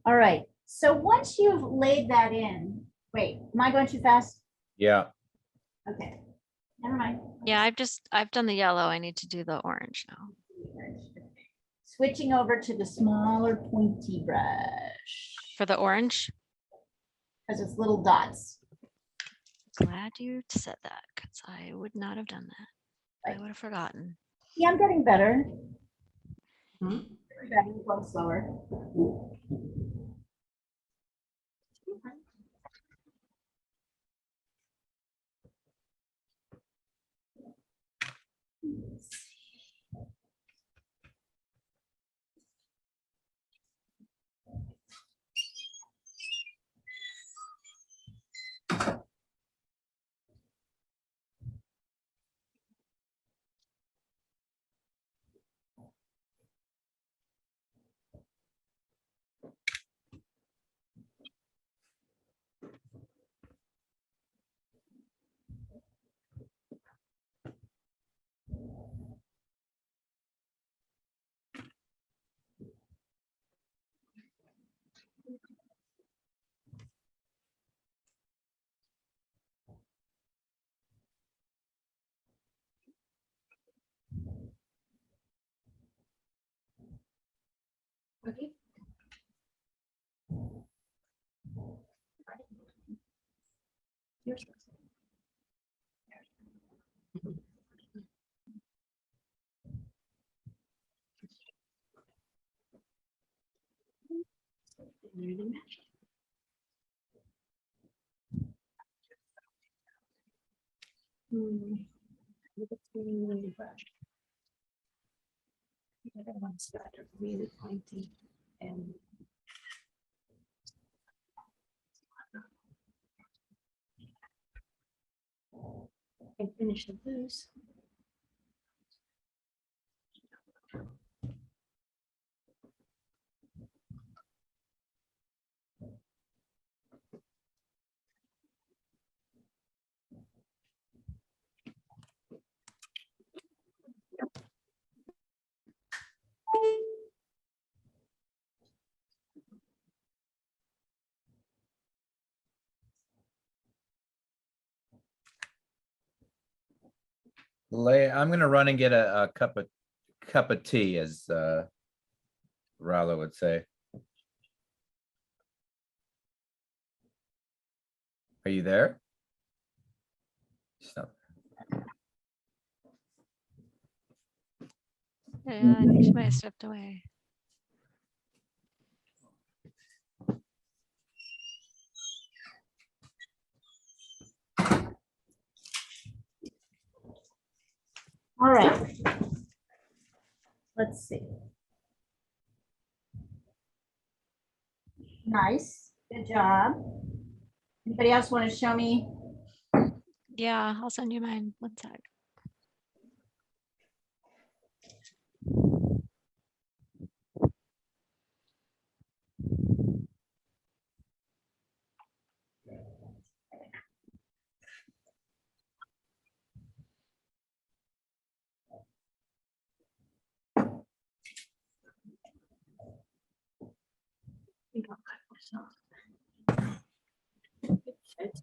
All right, so once you've laid that in, wait, am I going too fast? Yeah. Okay, never mind. Yeah, I've done the yellow. I need to do the orange now. Switching over to the smaller pointy brush, For the orange, because it's little dots. glad you said that because I would not have done that. I Right. would have forgotten. Yeah, I'm getting better. Hmm? Better, going slower. Okay. Yours. Really match. Look at the brush. The other ones that are really pointy and finish the blues. I'm gonna run and get a cup of tea, as Rallo would say. Are you there? Stop. Yeah, I think she might have stepped away. All right. Let's see. Nice, good job. Anybody else want to show me? Yeah, I'll send you mine. One sec.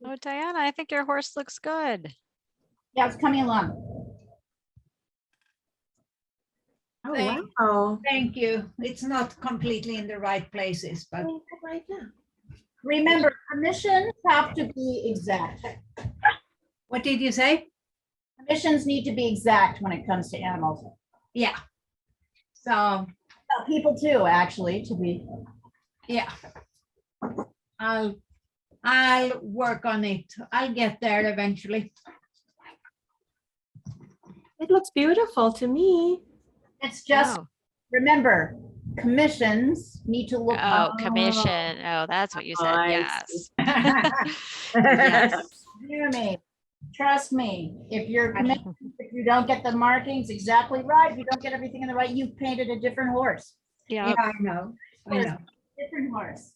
Oh, Diana, I think your horse looks good. Yeah, it's coming along. Oh, Thank- wow. Thank you. It's not completely in the right places, but Right now. Remember, permissions have to be exact. what did you say? Permissions need to be exact when it comes to animals. Yeah. So, People too, actually, to be. yeah. I'll work on it. I'll get there eventually. It looks beautiful to me. It's just, Oh, remember, commissions need to look. oh, commission. Oh, that's what you said. I Yes. Yes. Hear me. Trust me, if you're commissioned, if you don't get the markings exactly right, you don't get everything in the right, you've painted a different horse. Yeah. Yeah, I know. I know. Different horse.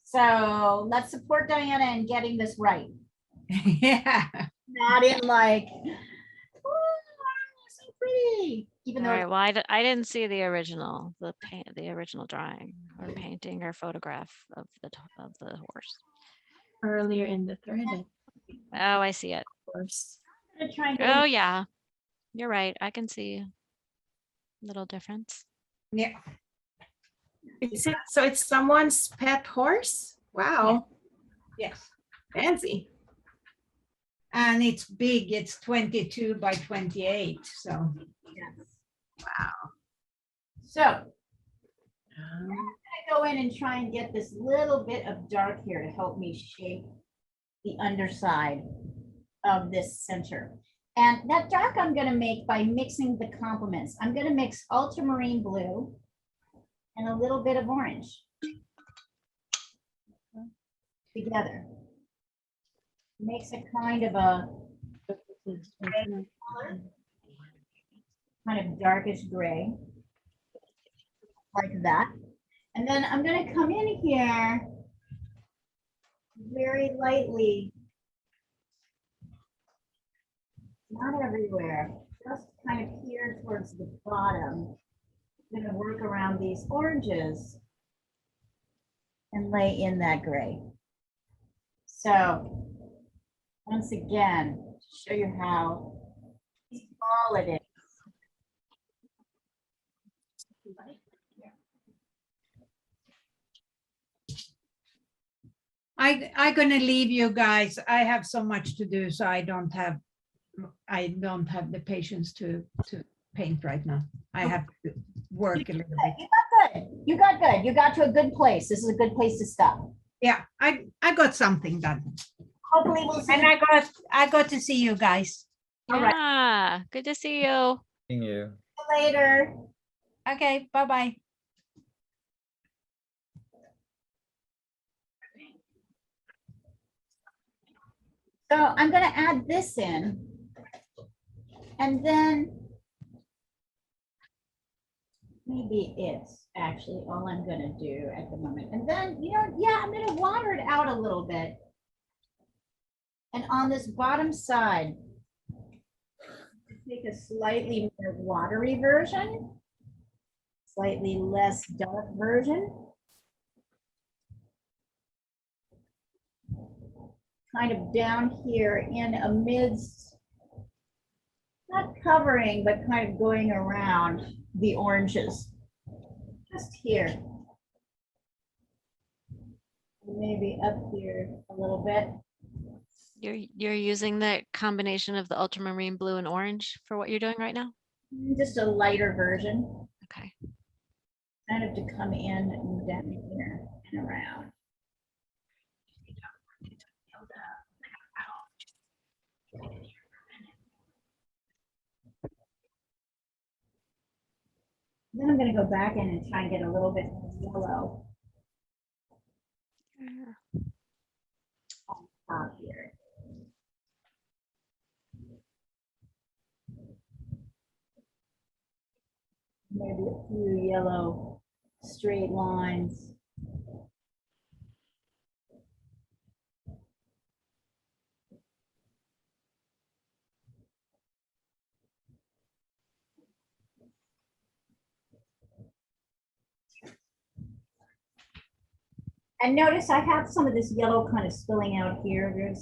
So let's support Diana in getting this right. Yeah. Not in like, oh, so pretty. even All though. right, well, I didn't see the original, the original drawing or painting or photograph of of the horse. Earlier in the thread, Oh, I see it. of course. I'm gonna try and get Oh, in- yeah. You're right. I can see a little difference. Yeah, So it's someone's pet horse? Wow, yes. fancy. And it's big, it's 22 by 28, so. Yes. Wow. So I'm gonna go in and try and get this little bit of dark here to help me shape the underside of this center. And that dark I'm gonna make by mixing the complements. I'm gonna mix ultramarine blue and a little bit of orange together. Makes a kind of a kind of darkish gray, like that. And then I'm gonna come in here very lightly, not everywhere, just kind of here towards the bottom. I'm gonna work around these oranges and lay in that gray. So once again, to show you how small it is. I'm gonna leave you guys. I have so much to do, so I don't have the patience to paint right now. I have to work a little bit. You got good. You got good. You got to a good place. This is a good place to stop. Yeah, I got something done. Hopefully we'll see And you I got to see you guys. All right. Yeah, good to see you. Seeing you. later. Okay, bye-bye. So I'm gonna add this in. And then maybe it's actually all I'm gonna do at the moment. And then, yeah, I'm gonna water it out a little bit. And on this bottom side, take a slightly more watery version, slightly less dark version. Kind of down here in amidst, not covering, but kind of going around the oranges. Just here. Maybe up here a little bit. You're using the combination of the ultramarine blue and orange for what you're doing right now? Just a lighter version, Okay. kind of to come in and down here and around. Then I'm gonna go back in and try and get a little bit yellow on top here. Maybe a few yellow straight lines. And notice I have some of this yellow kind of spilling out here. We're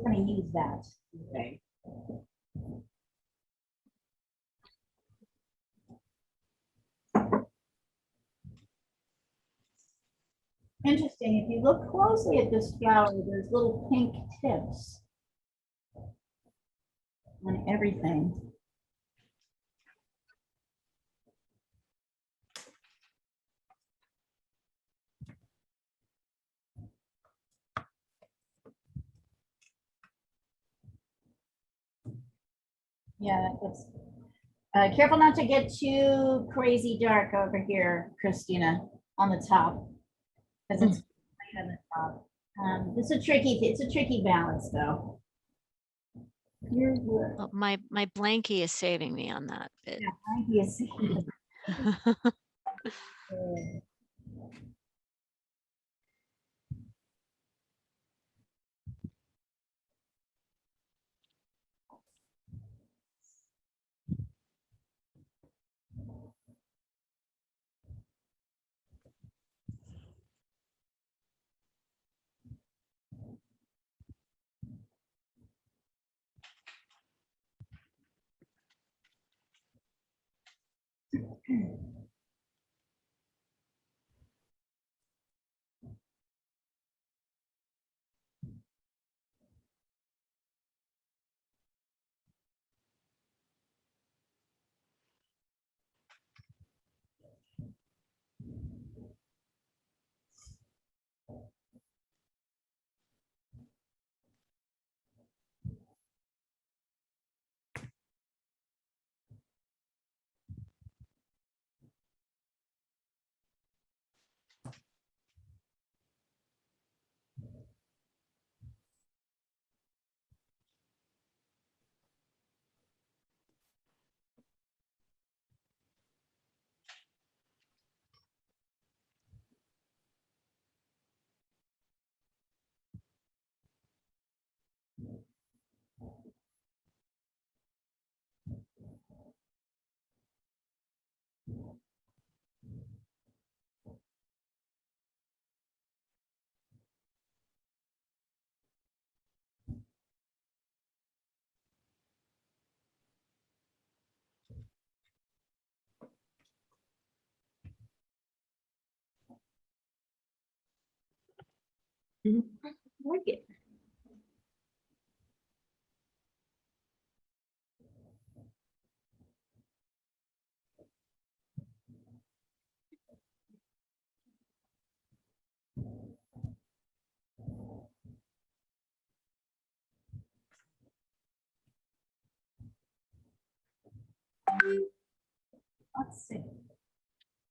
gonna use that. Okay. Interesting, if you look closely at this flower, there's little pink tips on everything. Yeah, that's, careful not to get too crazy dark over here, Christina, on the top. Because it's right on the top. It's a tricky balance though. Here's where, Well, my blankie is saving me on that bit. yeah, I see. Mhm. I like it. Let's see.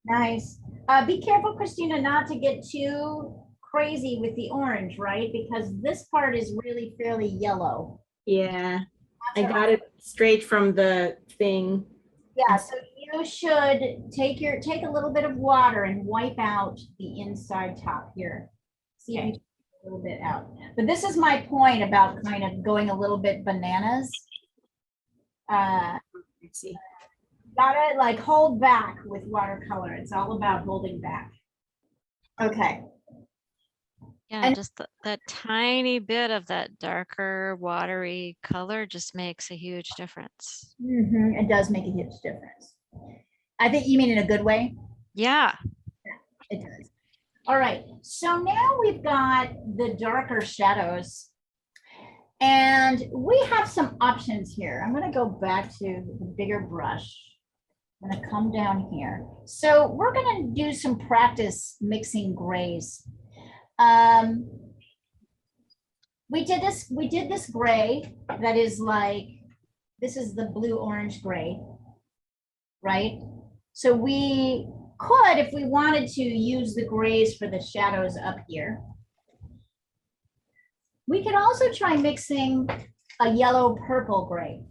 Nice. Be careful, Christina, not to get too crazy with the orange, right? Because this part is really fairly yellow. Yeah, I That's got it straight from the thing. Yeah, so you should take a little bit of water and wipe out the inside top here. See if you can get a little bit out. But this is my point about kind of going a little bit bananas. Let's see. Gotta like hold back with watercolor. It's all about holding back. Okay. Yeah, And- just that tiny bit of that darker watery color just makes a huge difference. It does make a huge difference. I think you mean in a good way. Yeah. It does. All right. So now we've got the darker shadows. And we have some options here. I'm going to go back to the bigger brush. I'm going to come down here. So we're going to do some practice mixing grays. We did this gray that is like, this is the blue orange gray, right? So we could, if we wanted to, use the grays for the shadows up here. We could also try mixing a yellow purple gray.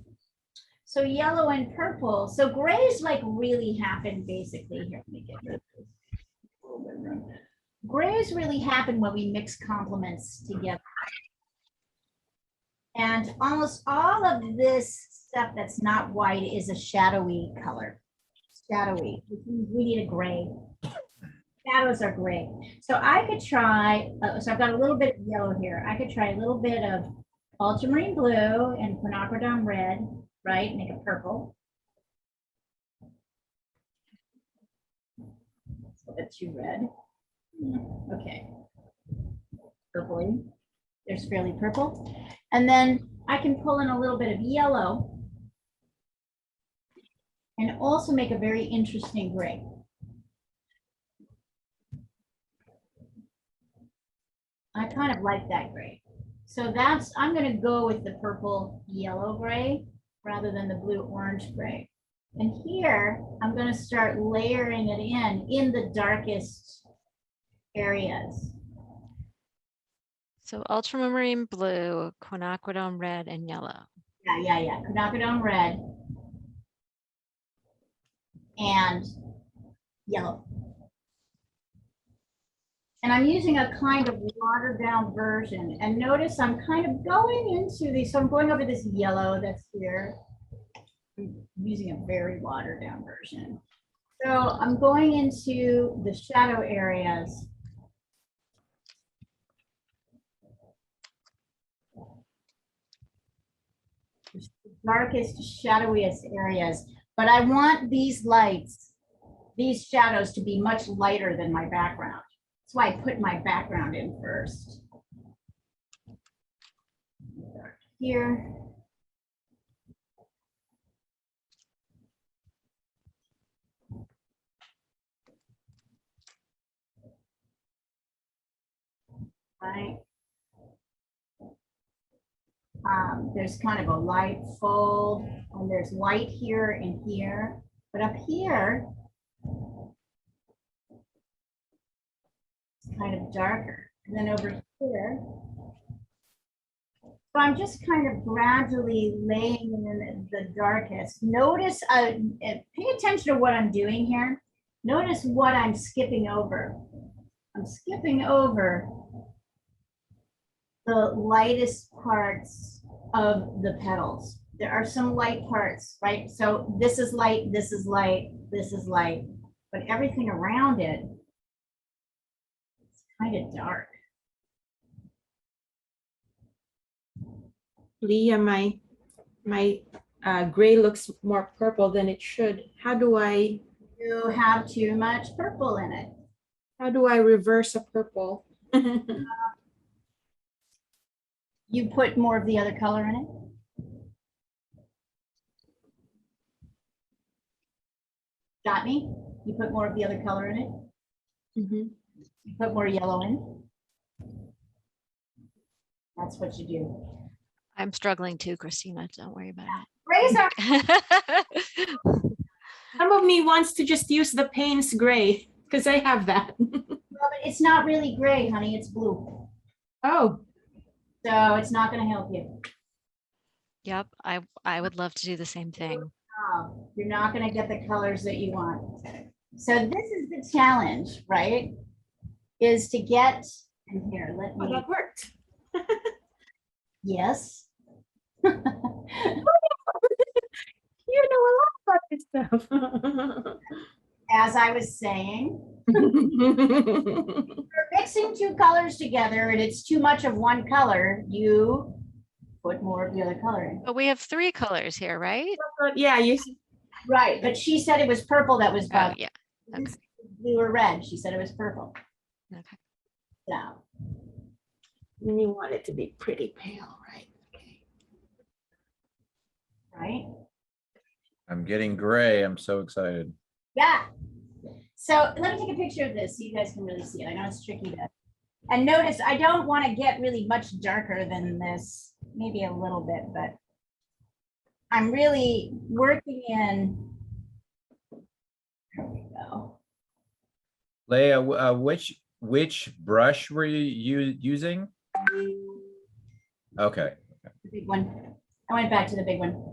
So yellow and purple. So grays like really happen basically here. Let me get rid of this. A little bit of room. Grays really happen when we mix complements together. And almost all of this stuff that's not white is a shadowy color. Shadowy. We need a gray. Shadows are gray. So I could try, so I've got a little bit of yellow here. I could try a little bit of ultramarine blue and quinacridone red, right? Make it purple. It's a bit too red. Okay. Purpley. There's fairly purple. And then I can pull in a little bit of yellow and also make a very interesting gray. I kind of like that gray. So that's, I'm going to go with the purple yellow gray rather than the blue orange gray. And here I'm going to start layering it in the darkest areas. So ultramarine blue, quinacridone red, and yellow. Yeah. Quinacridone red and yellow. And I'm using a kind of watered down version. And notice I'm kind of going into these, so I'm going over this yellow that's here. I'm using a very watered down version. So I'm going into the shadow areas. The darkest, shadowiest areas. But I want these lights, these shadows to be much lighter than my background. That's why I put my background in first. Here. Right. There's kind of a light fold, and there's light here and here. But up here, it's kind of darker. And then over here, so I'm just kind of gradually laying in the darkest. Notice, pay attention to what I'm doing here. Notice what I'm skipping over. I'm skipping over the lightest parts of the petals. There are some light parts, right? So this is light, this is light, this is light, but everything around it is kind of dark. Leah, my gray looks more purple than it should. How do I You have too much purple in it. reverse a purple? You put more of the other color in it? Got me? You put more of the other color in it? Mhm. You put more yellow in? That's what you do. I'm struggling too, Christina. Don't worry about Grays are, it. Some of me wants to just use the Payne's gray because I have that. well, but it's not really gray, honey, it's blue. Oh, So it's not gonna help you. Yep, I would love to do the same thing. You're not gonna get the colors that you want. So this is the challenge, right? Is to get, and here, let oh, me, that worked. yes. You know a lot about this stuff. As I was saying, you're mixing two colors together and it's too much of one color, you put more of the other color in. But we have 3 colors here, right? Yeah, you. Right, but she said it was purple that was Oh, bugged. yeah. This is blue or red, she said it was purple. Okay. So, You want it to be pretty pale, right? Okay. right? I'm getting gray. I'm so excited. Yeah. So let me take a picture of this so you guys can really see it. I know it's tricky to. And notice, I don't want to get really much darker than this, maybe a little bit, but I'm really working in. There we go. Leah, which brush were you using? Okay. The big one. I went back to the big one.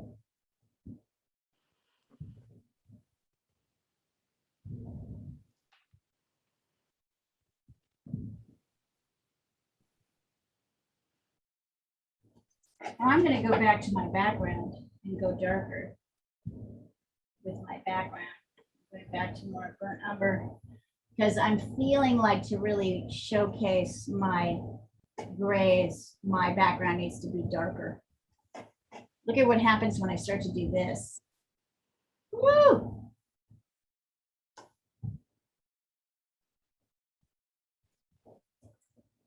Now I'm going to go back to my background and go darker with my background. Going back to more burnt umber because I'm feeling like to really showcase my grays, my background needs to be darker. Look at what happens when I start to do this. Woo!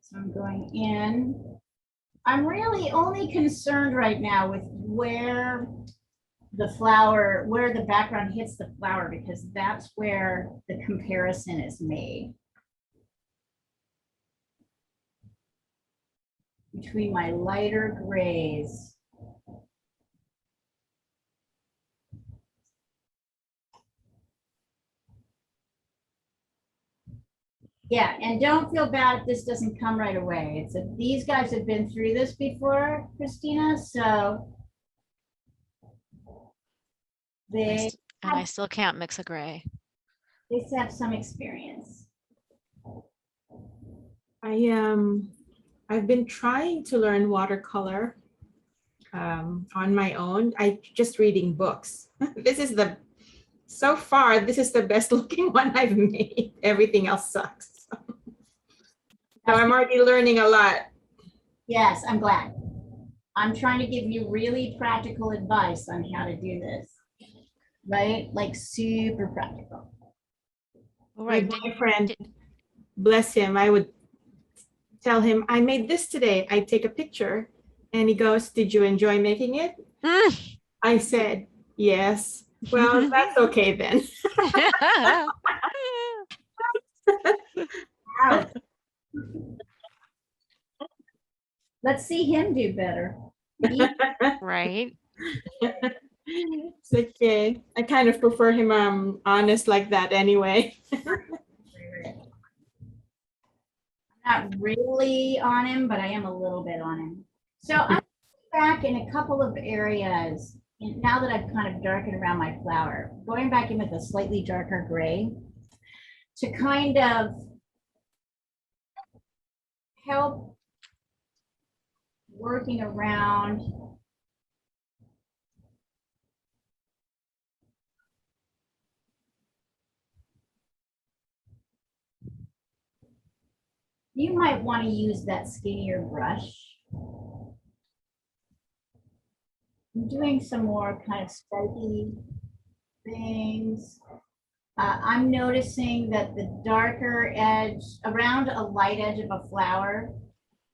So I'm going in. I'm really only concerned right now with where the flower, where the background hits the flower, because that's where the comparison is made. Between my lighter grays. Yeah, and don't feel bad if this doesn't come right away. It's these guys have been through this before, Christina, so they And I still can't mix a gray. have some experience. I've been trying to learn watercolor on my own. I just reading books. So far, this is the best looking one I've made. Everything else sucks. So I'm already learning a lot. Yes, I'm glad. I'm trying to give you really practical advice on how to do this, right? Like super practical. All My right. boyfriend, bless him, I would tell him, I made this today. I take a picture and he goes, did you enjoy making it? I said, yes. Well, that's okay then. Ouch. Let's see him do better. Right. It's okay. I kind of prefer him honest like that anyway. Not really on him, but I am a little bit on him. So I'm back in a couple of areas. And now that I've kind of darkened around my flower, going back in with a slightly darker gray to kind of help working around you might want to use that skinnier brush. I'm doing some more kind of spiky things. I'm noticing that the darker edge, around a light edge of a flower,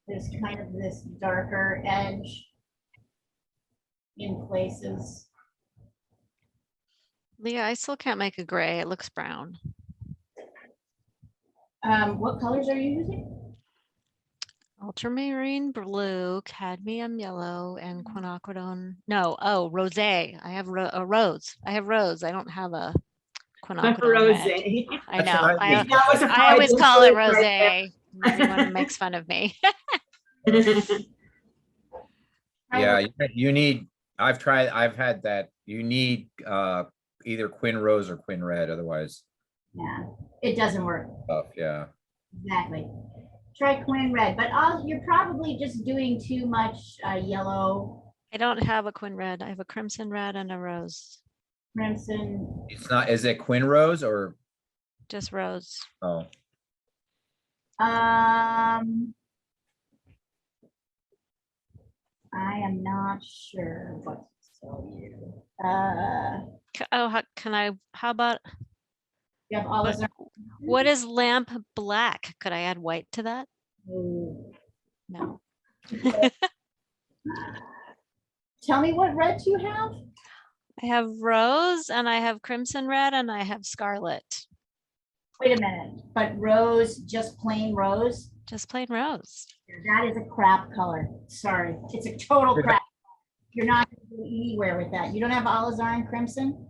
There's kind of this darker edge in places. Leah, I still can't make a gray. It looks brown. What colors are you using? Ultramarine blue, cadmium yellow, and quinacridone. No, oh, rosé. I have a rose. I have rose. I don't have a quinacridone red. Rosé. I That's what know. I use. That was a I always Freudian call it slip right rosé. Everyone makes fun of me. there. Yeah, you need, I've had that. You need either Quin Rose or Quin Red, otherwise Yeah, it doesn't work. tough, yeah. Exactly. Try Quinn Red, but you're probably just doing too much yellow, I don't have a quin red. I have a crimson red and a rose. crimson. It's not, is it Quin Rose or, Just rose. oh, I am not sure what to tell you. Oh, how about, You have all this. what is lamp black? Could I add white to that? No. Tell me what reds you have. I have rose and I have crimson red and I have scarlet. Wait a minute, but rose, just plain rose? Just plain rose. That is a crap color. Sorry, it's a total crap. You're not going to go anywhere with that. You don't have alizarin crimson?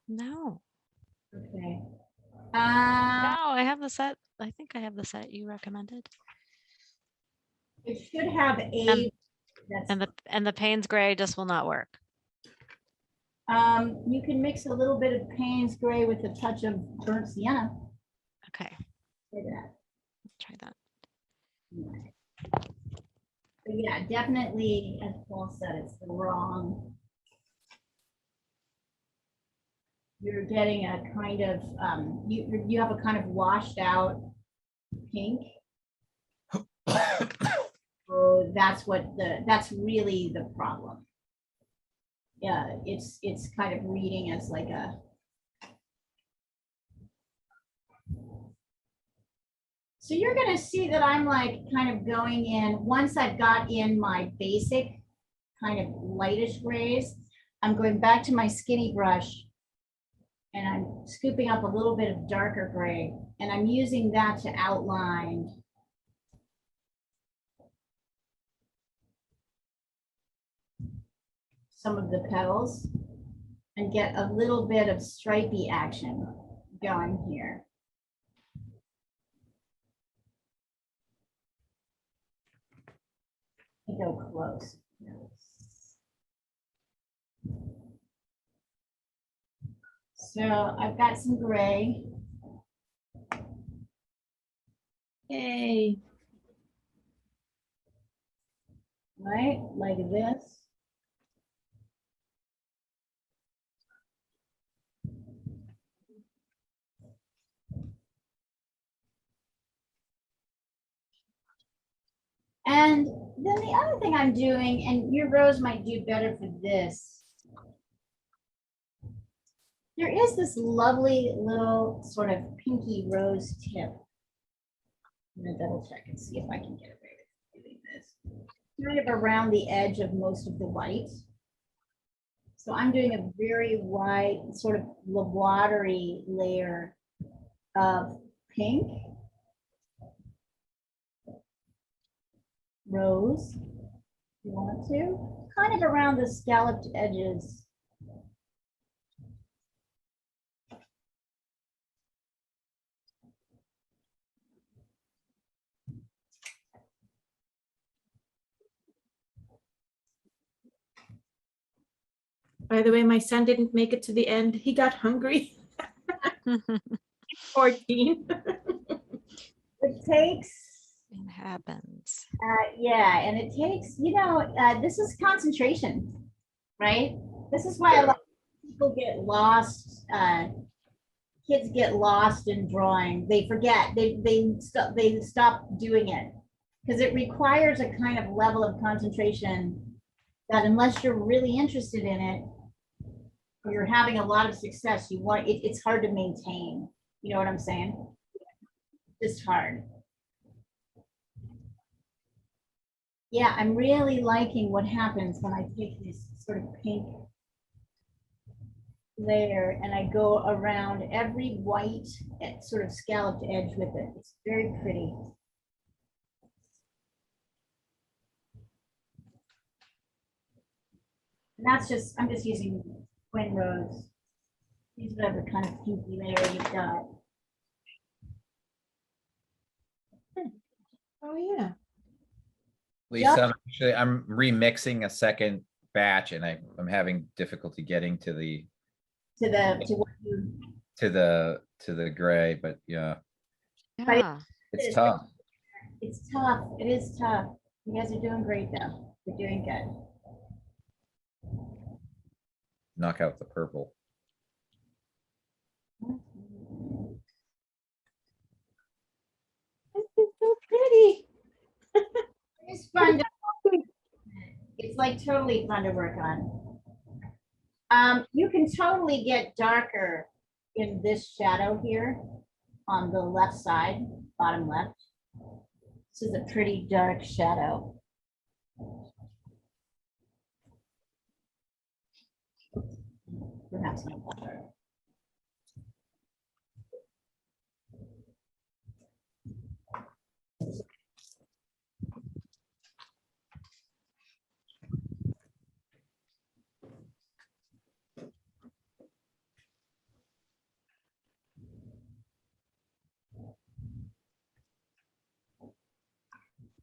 No. Okay. No, I have the set. I think I have the set you recommended. It should have a. And the Payne's gray just will not work. You can mix a little bit of Payne's gray with a touch of burnt sienna. Okay, Look at that. try that. But yeah, definitely, as Paul said, it's the wrong. You're getting a kind of you have a kind of washed out pink. So that's really the problem. Yeah, it's kind of reading as like a. So you're going to see that I'm like kind of going in, once I've got in my basic kind of lightish grays, I'm going back to my skinny brush and I'm scooping up a little bit of darker gray and I'm using that to outline some of the petals and get a little bit of stripy action going here. Go close. So I've got some gray. Yay. Right, like this. And then the other thing I'm doing, and your rose might do better for this. There is this lovely little sort of pinky rose tip. I'm gonna double check and see if I can get away with doing this. Kind of around the edge of most of the white. So I'm doing a very white, sort of watery layer of pink. Rose, if you want to, kind of around the scalloped edges. By the way, my son didn't make it to the end. He got hungry. 14. It takes. It happens. Yeah, and it takes, this is concentration, right? This is why a lot of people get lost. Kids get lost in drawing. They forget. They stop doing it because it requires a kind of level of concentration that, unless you're really interested in it, or you're having a lot of success, it's hard to maintain. You know what I'm saying? It's hard. Yeah, I'm really liking what happens when I take this sort of pink layer and I go around every white sort of scalloped edge with it. It's very pretty. And that's just, I'm just using Twin Rose. Use whatever kind of pinky layer you've got. Oh, yeah. Lisa, I'm remixing a second batch and I'm having difficulty getting to What you, the gray, but yeah, Yeah. it's tough. it's tough. It is tough. You guys are doing great though. You're doing good. Knock out the purple. This is so pretty. It's fun to, it's like totally fun to work on. You can totally get darker in this shadow here on the left side, bottom left. This is a pretty dark shadow. Perhaps not that dark.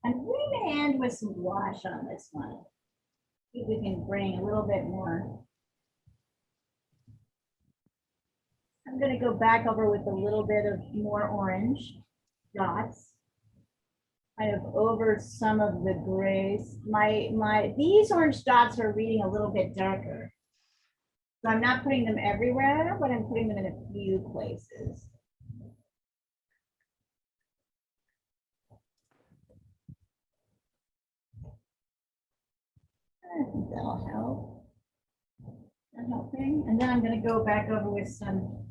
I'm going to end with some wash on this one. See if we can bring a little bit more. I'm going to go back over with a little bit of more orange dots. Kind of over some of the grays. These orange dots are reading a little bit darker. So I'm not putting them everywhere, but I'm putting them in a few places. I think that'll help. That helping? And then I'm going to go back over with some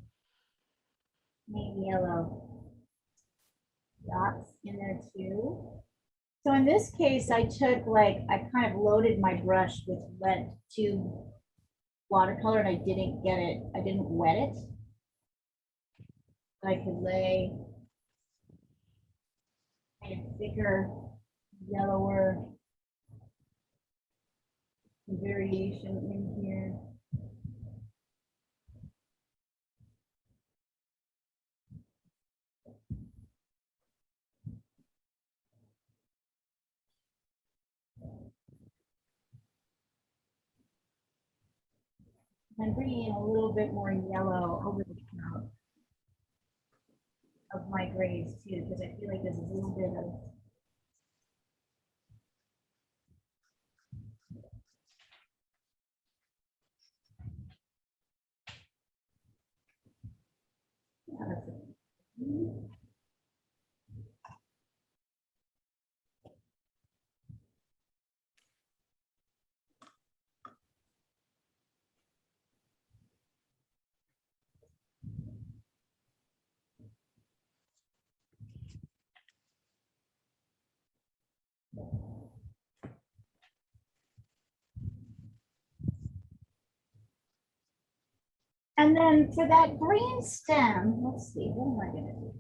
maybe yellow dots in there too. So in this case, I kind of loaded my brush with wet tube watercolor and I didn't wet it. I could lay kind of thicker, yellower variation in here. I'm bringing in a little bit more yellow over the top of my grays too, because I feel like there's a little bit of And then for that green stem, let's see, what am I going to do?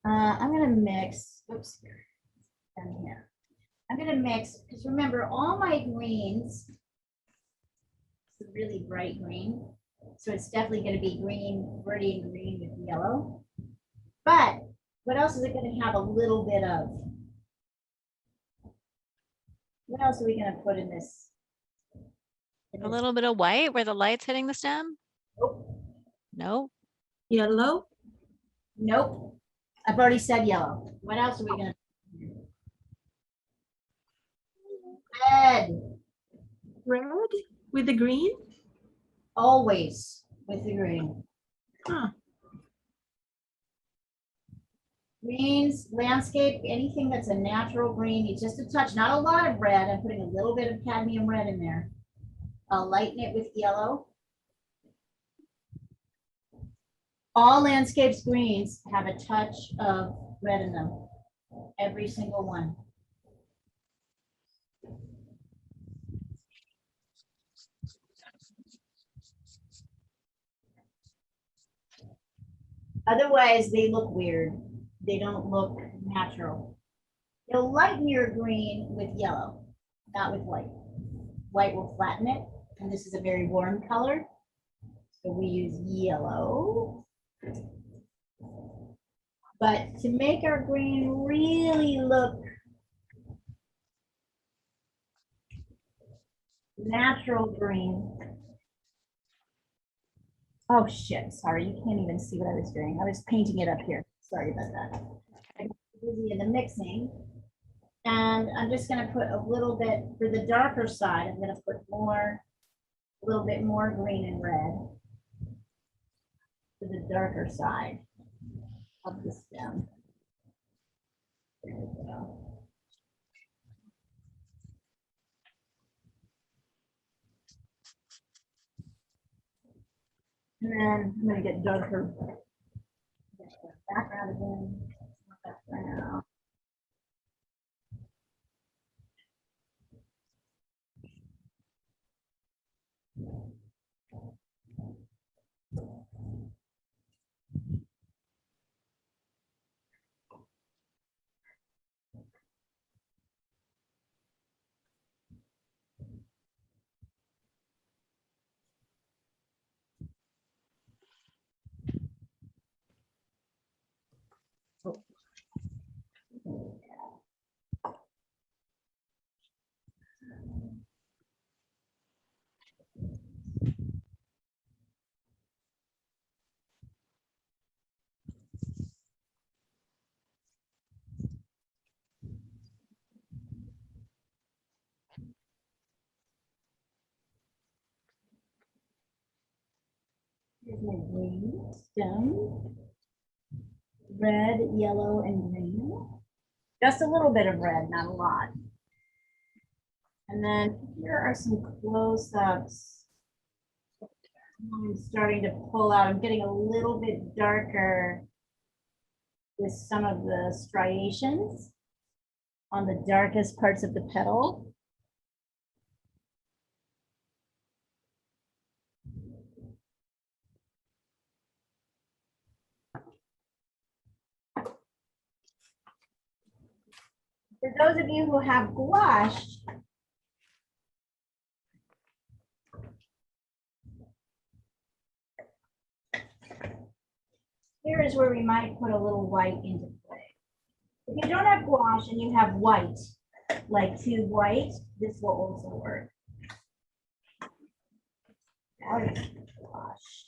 I'm going to mix, oops, down here. I'm going to mix, because remember, all my greens, it's a really bright green, so it's definitely going to be green, verde and green with yellow. But what else is it going to have a little bit of? What else are we going to put in this? A little bit of white where the light's hitting the stem? Nope. No. Yellow. Nope. I've already said yellow. What else are we going to? Red. Red with the green. Always with the green. Huh. Greens, landscape, anything that's a natural green, it's just a touch, not a lot of red. I'm putting a little bit of cadmium red in there. I'll lighten it with yellow. All landscapes greens have a touch of red in them. Every single one. Otherwise, they look weird. They don't look natural. You'll lighten your green with yellow, not with white. White will flatten it, and this is a very warm color. So we use yellow. But to make our green really look natural green. Oh shit, sorry, you can't even see what I was doing. I was painting it up here. Sorry about that. I got busy in the mixing. And I'm just gonna put a little bit, for the darker side, I'm gonna put more, a little bit more green and red for the darker side of the stem. There we go. And then I'm gonna get darker background again. Background. Here's my green stem. Red, yellow, and green. Just a little bit of red, not a lot. And then here are some close-ups. I'm starting to pull out. I'm getting a little bit darker with some of the striations on the darkest parts of the petal. For those of you who have gouache, here is where we might put a little white into play. If you don't have gouache and you have white, like tube white, this will also work. Now it's gouache.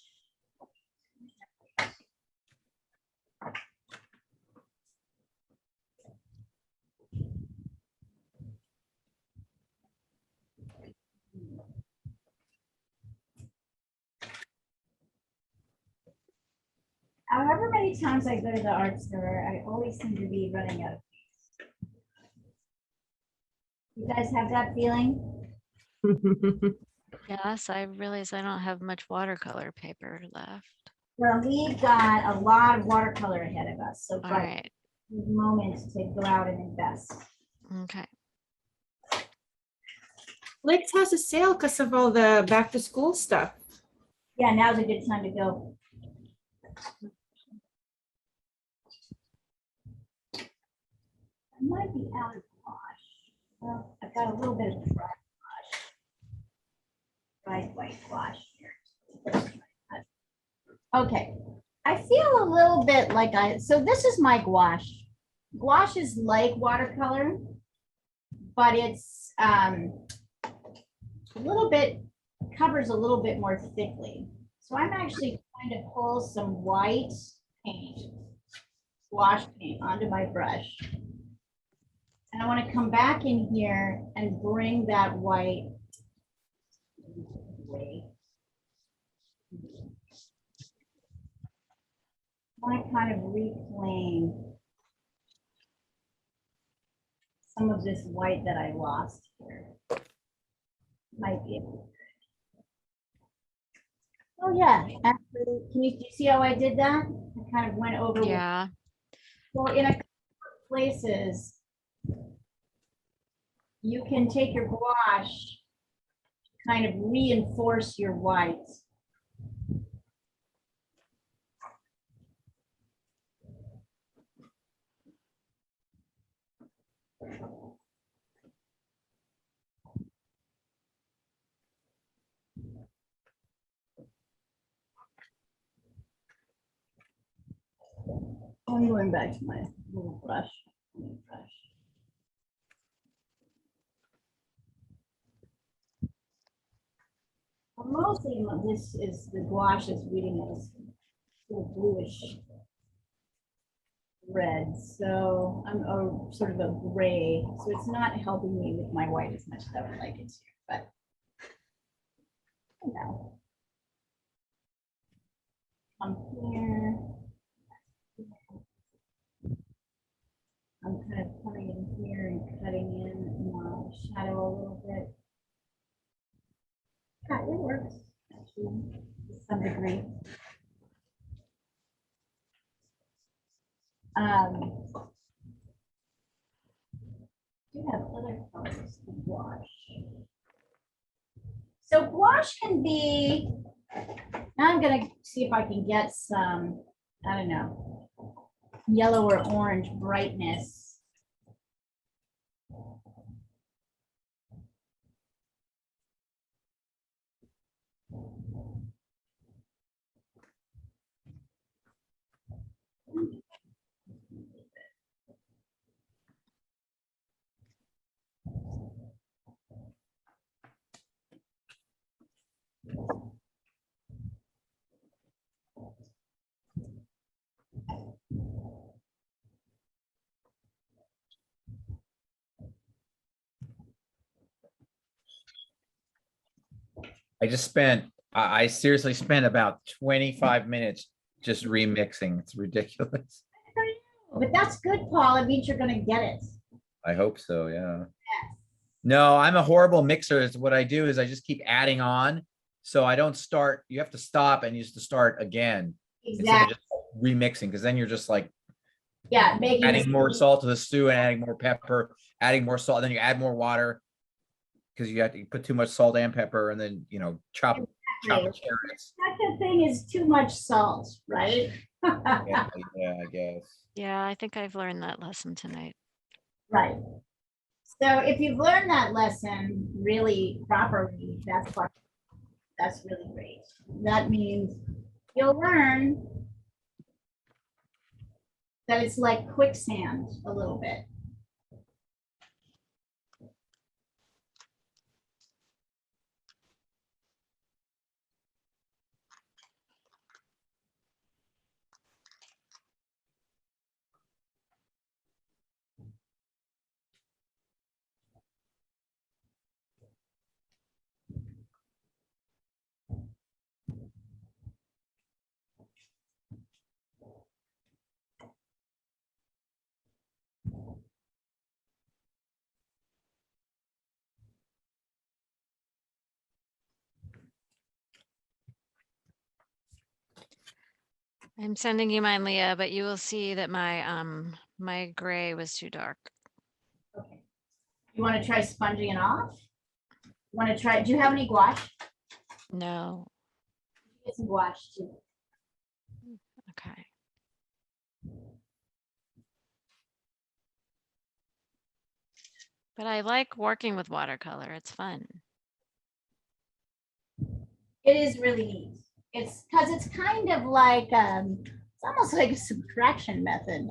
However many times I go to the art store, I always seem to be running out of things. You guys have that feeling? Yes, I realize I don't have much watercolor paper left. Well, we've got a lot of watercolor ahead of us, so All but right. moment to go out and invest. Okay. Licks has a sale because of all the back to school stuff. Yeah, now's a good time to go. I might be out of gouache. Well, I've got a little bit of dry gouache. Dry white gouache here. Okay, I feel a little bit like so this is my gouache. Gouache is like watercolor, but it's a little bit, covers a little bit more thickly. So I'm actually going to pull some white paint, gouache paint onto my brush. And I want to come back in here and bring that white away. I want to kind of reclaim some of this white that I lost here. Might be able Oh, yeah, actually, do you see how I did that? I kind of went over. Yeah. Well, in a couple of places, you can take your gouache, kind of reinforce your whites. I'm going back to my little brush. Mostly this is the gouache is reading as sort of bluish red, so I'm sort of a gray, so it's not helping me with my white as much as I would like it to, but you know. Come here. I'm kind of coming in here and cutting in my shadow a little bit. Yeah, it works actually to some degree. Do have other colors of gouache. So gouache can be, now I'm gonna see if I can get some, I don't know, yellow or orange brightness. I seriously spent about 25 minutes just remixing. It's ridiculous. But that's good, Paul. It means you're gonna get it. I hope so, yeah. No, I'm a horrible mixer. It's what I do is I just keep adding on. So I don't start, you have to stop and you have to start again instead of Exactly. just remixing, because then you're just like Yeah, making adding this- more salt to the stew and adding more pepper, adding more salt, then you add more water because you have to put too much salt and pepper, and then chop the carrots. Second thing is too much salt, right? Yeah, yeah, I guess. Yeah, I think I've learned that lesson tonight. Right. So if you've learned that lesson really properly, that's really great. That means you'll learn that it's like quicksand a little bit. I'm sending you mine, Leah, but you will see that my gray was too dark. Okay. You want to try sponging it off? Want to try, do you have any gouache? No. Get some gouache too. Okay. But I like working with watercolor. It's fun. It is really neat. It's because it's kind of like, it's almost like a subtraction method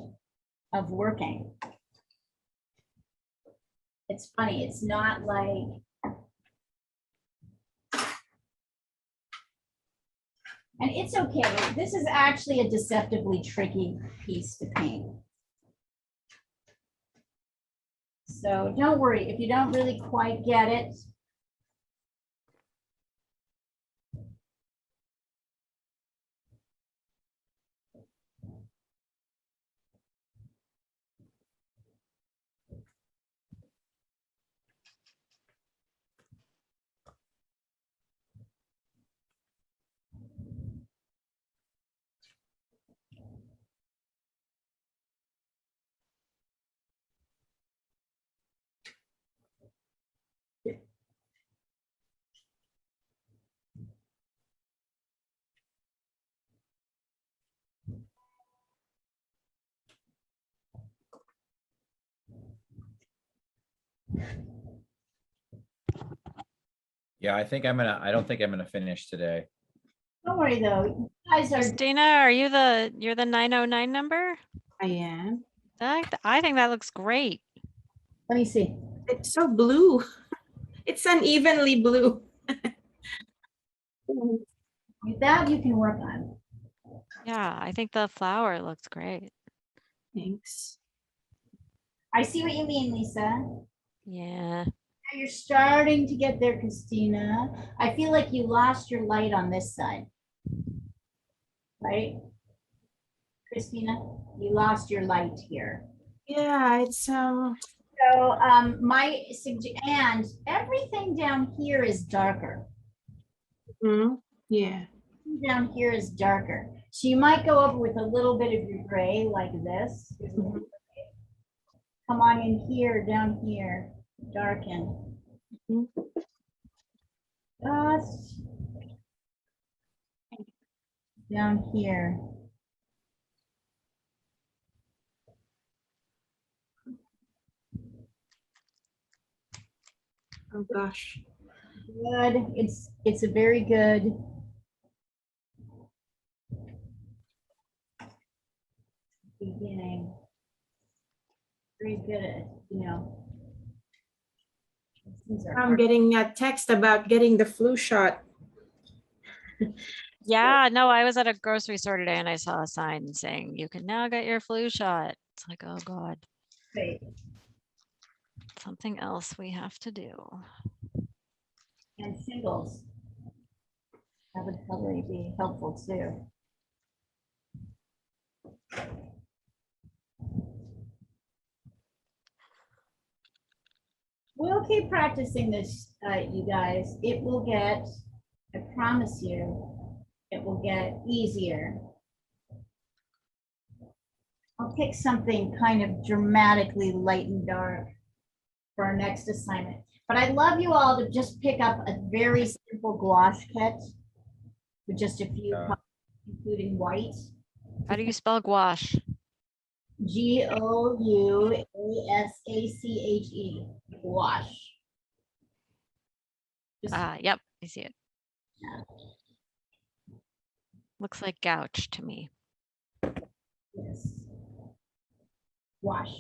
of working. It's funny, it's not like, and it's okay. This is actually a deceptively tricky piece to paint. So don't worry if you don't really quite get it. Yeah, I don't think I'm gonna finish today. Don't worry though, you guys are, Christina, you're the 909 number? I am. I think that looks great. let me see. It's so blue. It's unevenly blue. That you can work on. Yeah, I think the flower looks great. Thanks. I see what you mean, Lisa. Yeah. Now you're starting to get there, Christina. I feel like you lost your light on this side. Right? Christina, you lost your light here. Yeah, it's So and everything down here is darker. yeah. Down here is darker. So you might go over with a little bit of your gray like this. Come on in here, down here, darken. Just down here. Oh gosh. Good. It's a very good. Beginning. Very good at, these are I'm hard. getting a text about getting the flu shot. Yeah, no, I was at a grocery store today and I saw a sign saying you can now get your flu shot. It's like, oh God, Great. something else we have to do. And shingles. That would probably be helpful too. We'll keep practicing this, you guys. It will get, I promise you, it will get easier. I'll pick something kind of dramatically light and dark for our next assignment. But I'd love you all to just pick up a very simple gouache kit with just a few Yeah. colors, including white. How do you spell gouache? Gouache. Gouache. Just Yep, I see it. Yeah. Looks like gouge to me. yes. Wash.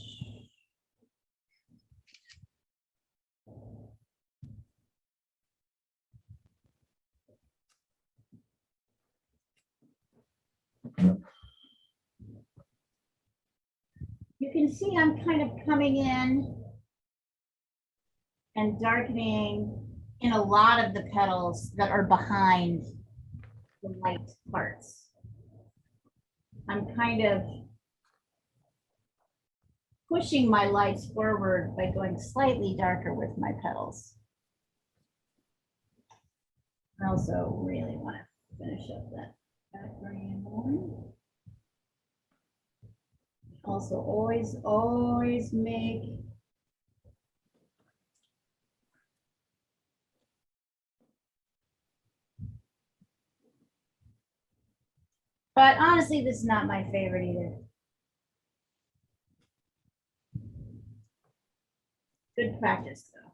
You can see I'm kind of coming in and darkening in a lot of the petals that are behind the light parts. I'm kind of pushing my lights forward by going slightly darker with my petals. I also really want to finish up that green one. Also, always make but honestly, this is not my favorite either. Good practice, though.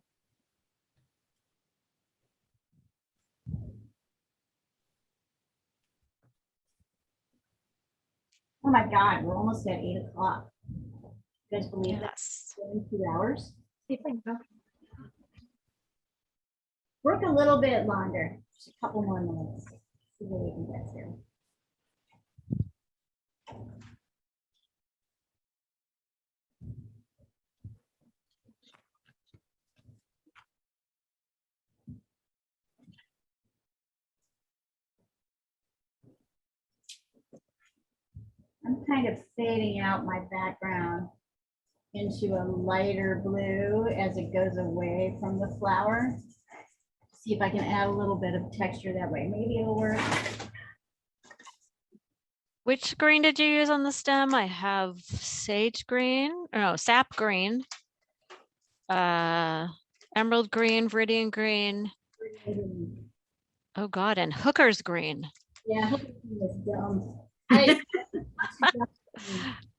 Oh my God, we're almost at 8 o'clock. You guys believe that? Yes. In 2 hours. Work a little bit longer, just a couple more minutes. See what we can get to. I'm kind of fading out my background into a lighter blue as it goes away from the flower. See if I can add a little bit of texture that way. Maybe it'll work. Which green did you use on the stem? I have sage green, or no, sap green, emerald green, viridian green. Oh God, and hooker's green. Yeah, I hope it's dumb. I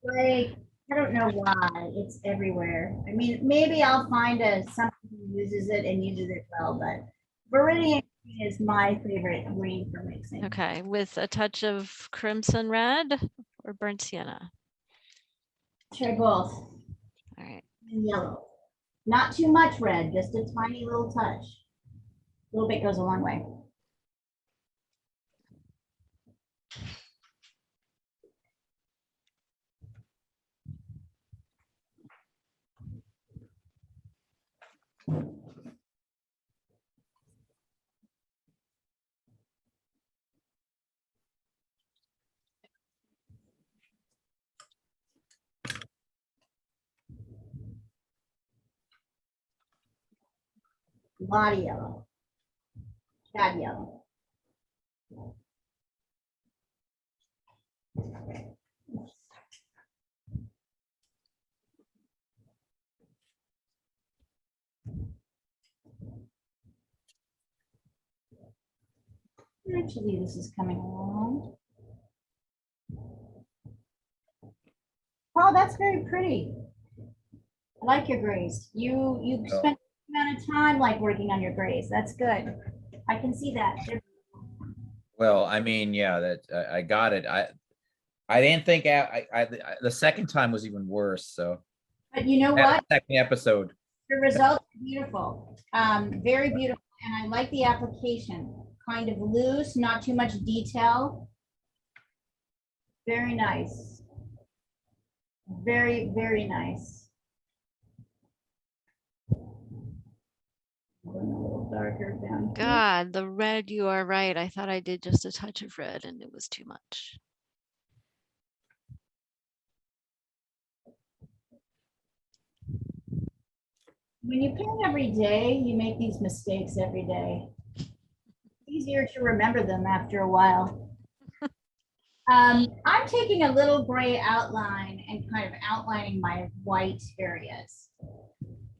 like I don't know why it's everywhere. I mean, maybe I'll find somebody who uses it and uses it well, but Viridian green is my favorite green for mixing. Okay, with a touch of crimson red or burnt sienna. Try both. All right. And yellow. Not too much red, just a tiny little touch. A little bit goes a long way. A lot of yellow. Bad yellow. Actually, this is coming along. Oh, that's very pretty. I like your grays. You Oh. spent a amount of time like working on your grays. That's good. I can see that. Well, I mean, yeah, that I got it. I didn't think the second time was even worse. So But you know that what? second episode. The results are beautiful. Very beautiful. And I like the application. Kind of loose, not too much detail. Very nice. Very, very nice. Going a little darker down here. God, the red, you are right. I thought I did just a touch of red and it was too much. When you paint every day, you make these mistakes every day. It's easier to remember them after a while. I'm taking a little gray outline and kind of outlining my white areas.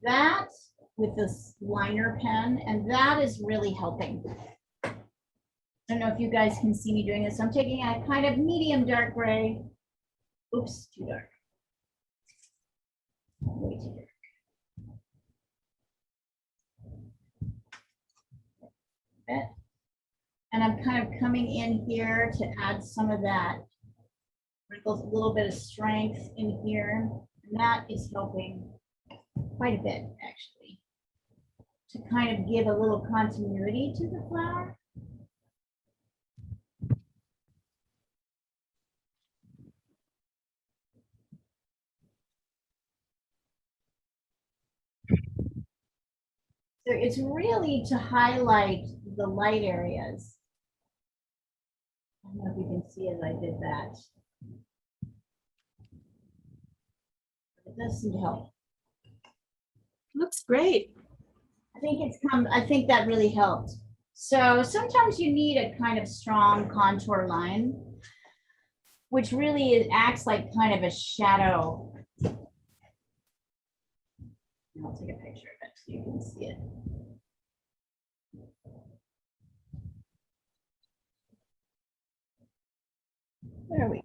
That with this liner pen, and that is really helping. I don't know if you guys can see me doing this. I'm taking a kind of medium dark gray. Oops, too dark. Way too dark. Bit. And I'm kind of coming in here to add some of that wrinkles, a little bit of strength in here. And that is helping quite a bit, actually, to kind of give a little continuity to the flower. So it's really to highlight the light areas. I don't know if you can see as I did that. It does seem to help. Looks great. I think that really helped. So sometimes you need a kind of strong contour line, which really acts like kind of a shadow. I'll take a picture of it so you can see it. There we go.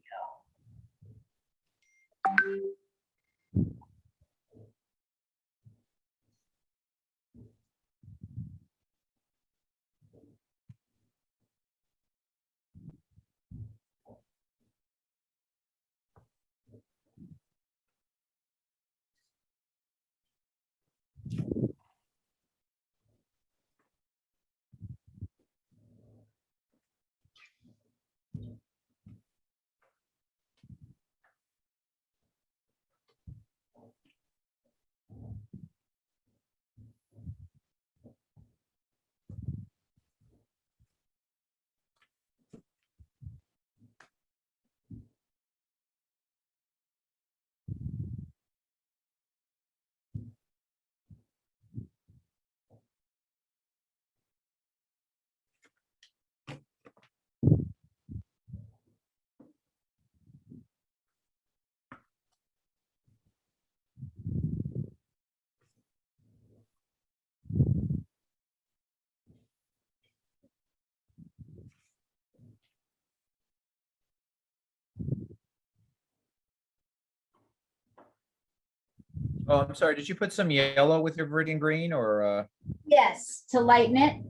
Oh, I'm sorry. Did you put some yellow with your viridian green or, Yes, to lighten it.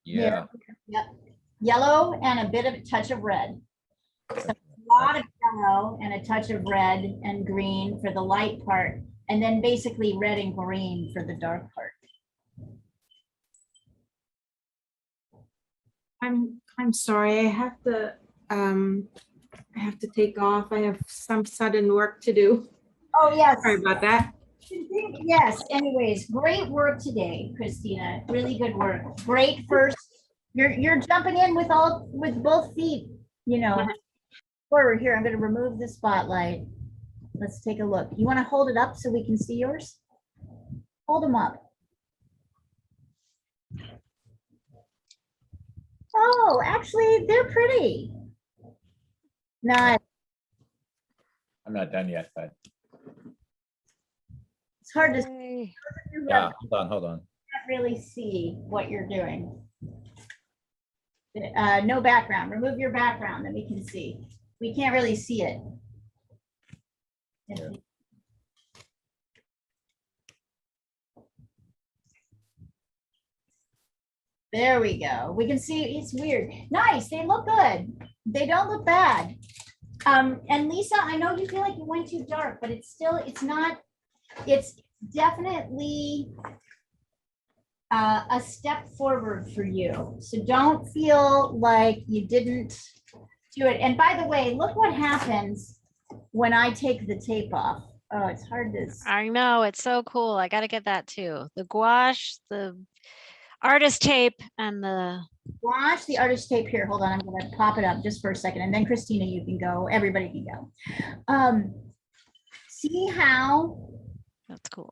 yeah. Yep. Yellow and a bit of a touch of red. So a lot of yellow and a touch of red and green for the light part, and then basically red and green for the dark part. I'm sorry, I have to take off. I have some sudden work to do. Oh, yes. Sorry about that. Yes, anyways, great work today, Christina. Really good work. Great first. You're jumping in with both feet, you know. Forward here. I'm going to remove the spotlight. Let's take a look. You want to hold it up so we can see yours? Hold them up. Oh, actually, they're pretty. Nice. I'm not done yet, but It's hard to Yay. yeah, hold on. really see what you're doing. No background. Remove your background, then we can see. We can't really see it. Yeah. There we go. We can see it's weird. Nice. They look good. They don't look bad. And Lisa, I know you feel like you went too dark, but it's definitely a step forward for you. So don't feel like you didn't do it. And by the way, look what happens when I take the tape off. Oh, it's hard to. I know, it's so cool. I gotta get that too. The gouache, the artist tape, and the Watch the artist tape here. Hold on, I'm gonna pop it up just for a second, and then Christina, you can go. Everybody can go. See how that's cool.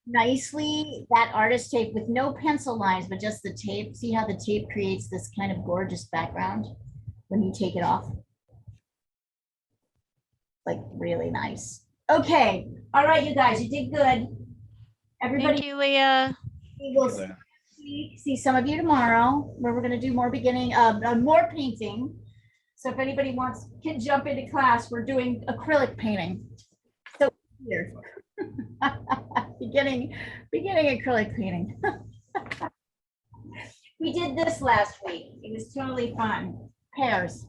nicely that artist tape with no pencil lines, but just the tape. See how the tape creates this kind of gorgeous background when you take it off? Like really nice. Okay, all right, you guys, you did good. Everybody, Thank you, Leah. we will see some of you tomorrow, where we're going to do more more painting. So if anybody can jump into class, we're doing acrylic painting. So here, beginning acrylic painting. We did this last week. It was totally fun. Pears,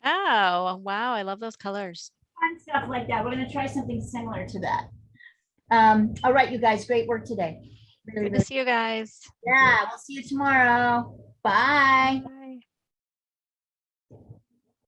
Oh, wow. I love those colors. fun stuff like that. We're going to try something similar to that. All right, you guys, great work today. Really, Good to see you guys. yeah, we'll see you tomorrow. Bye.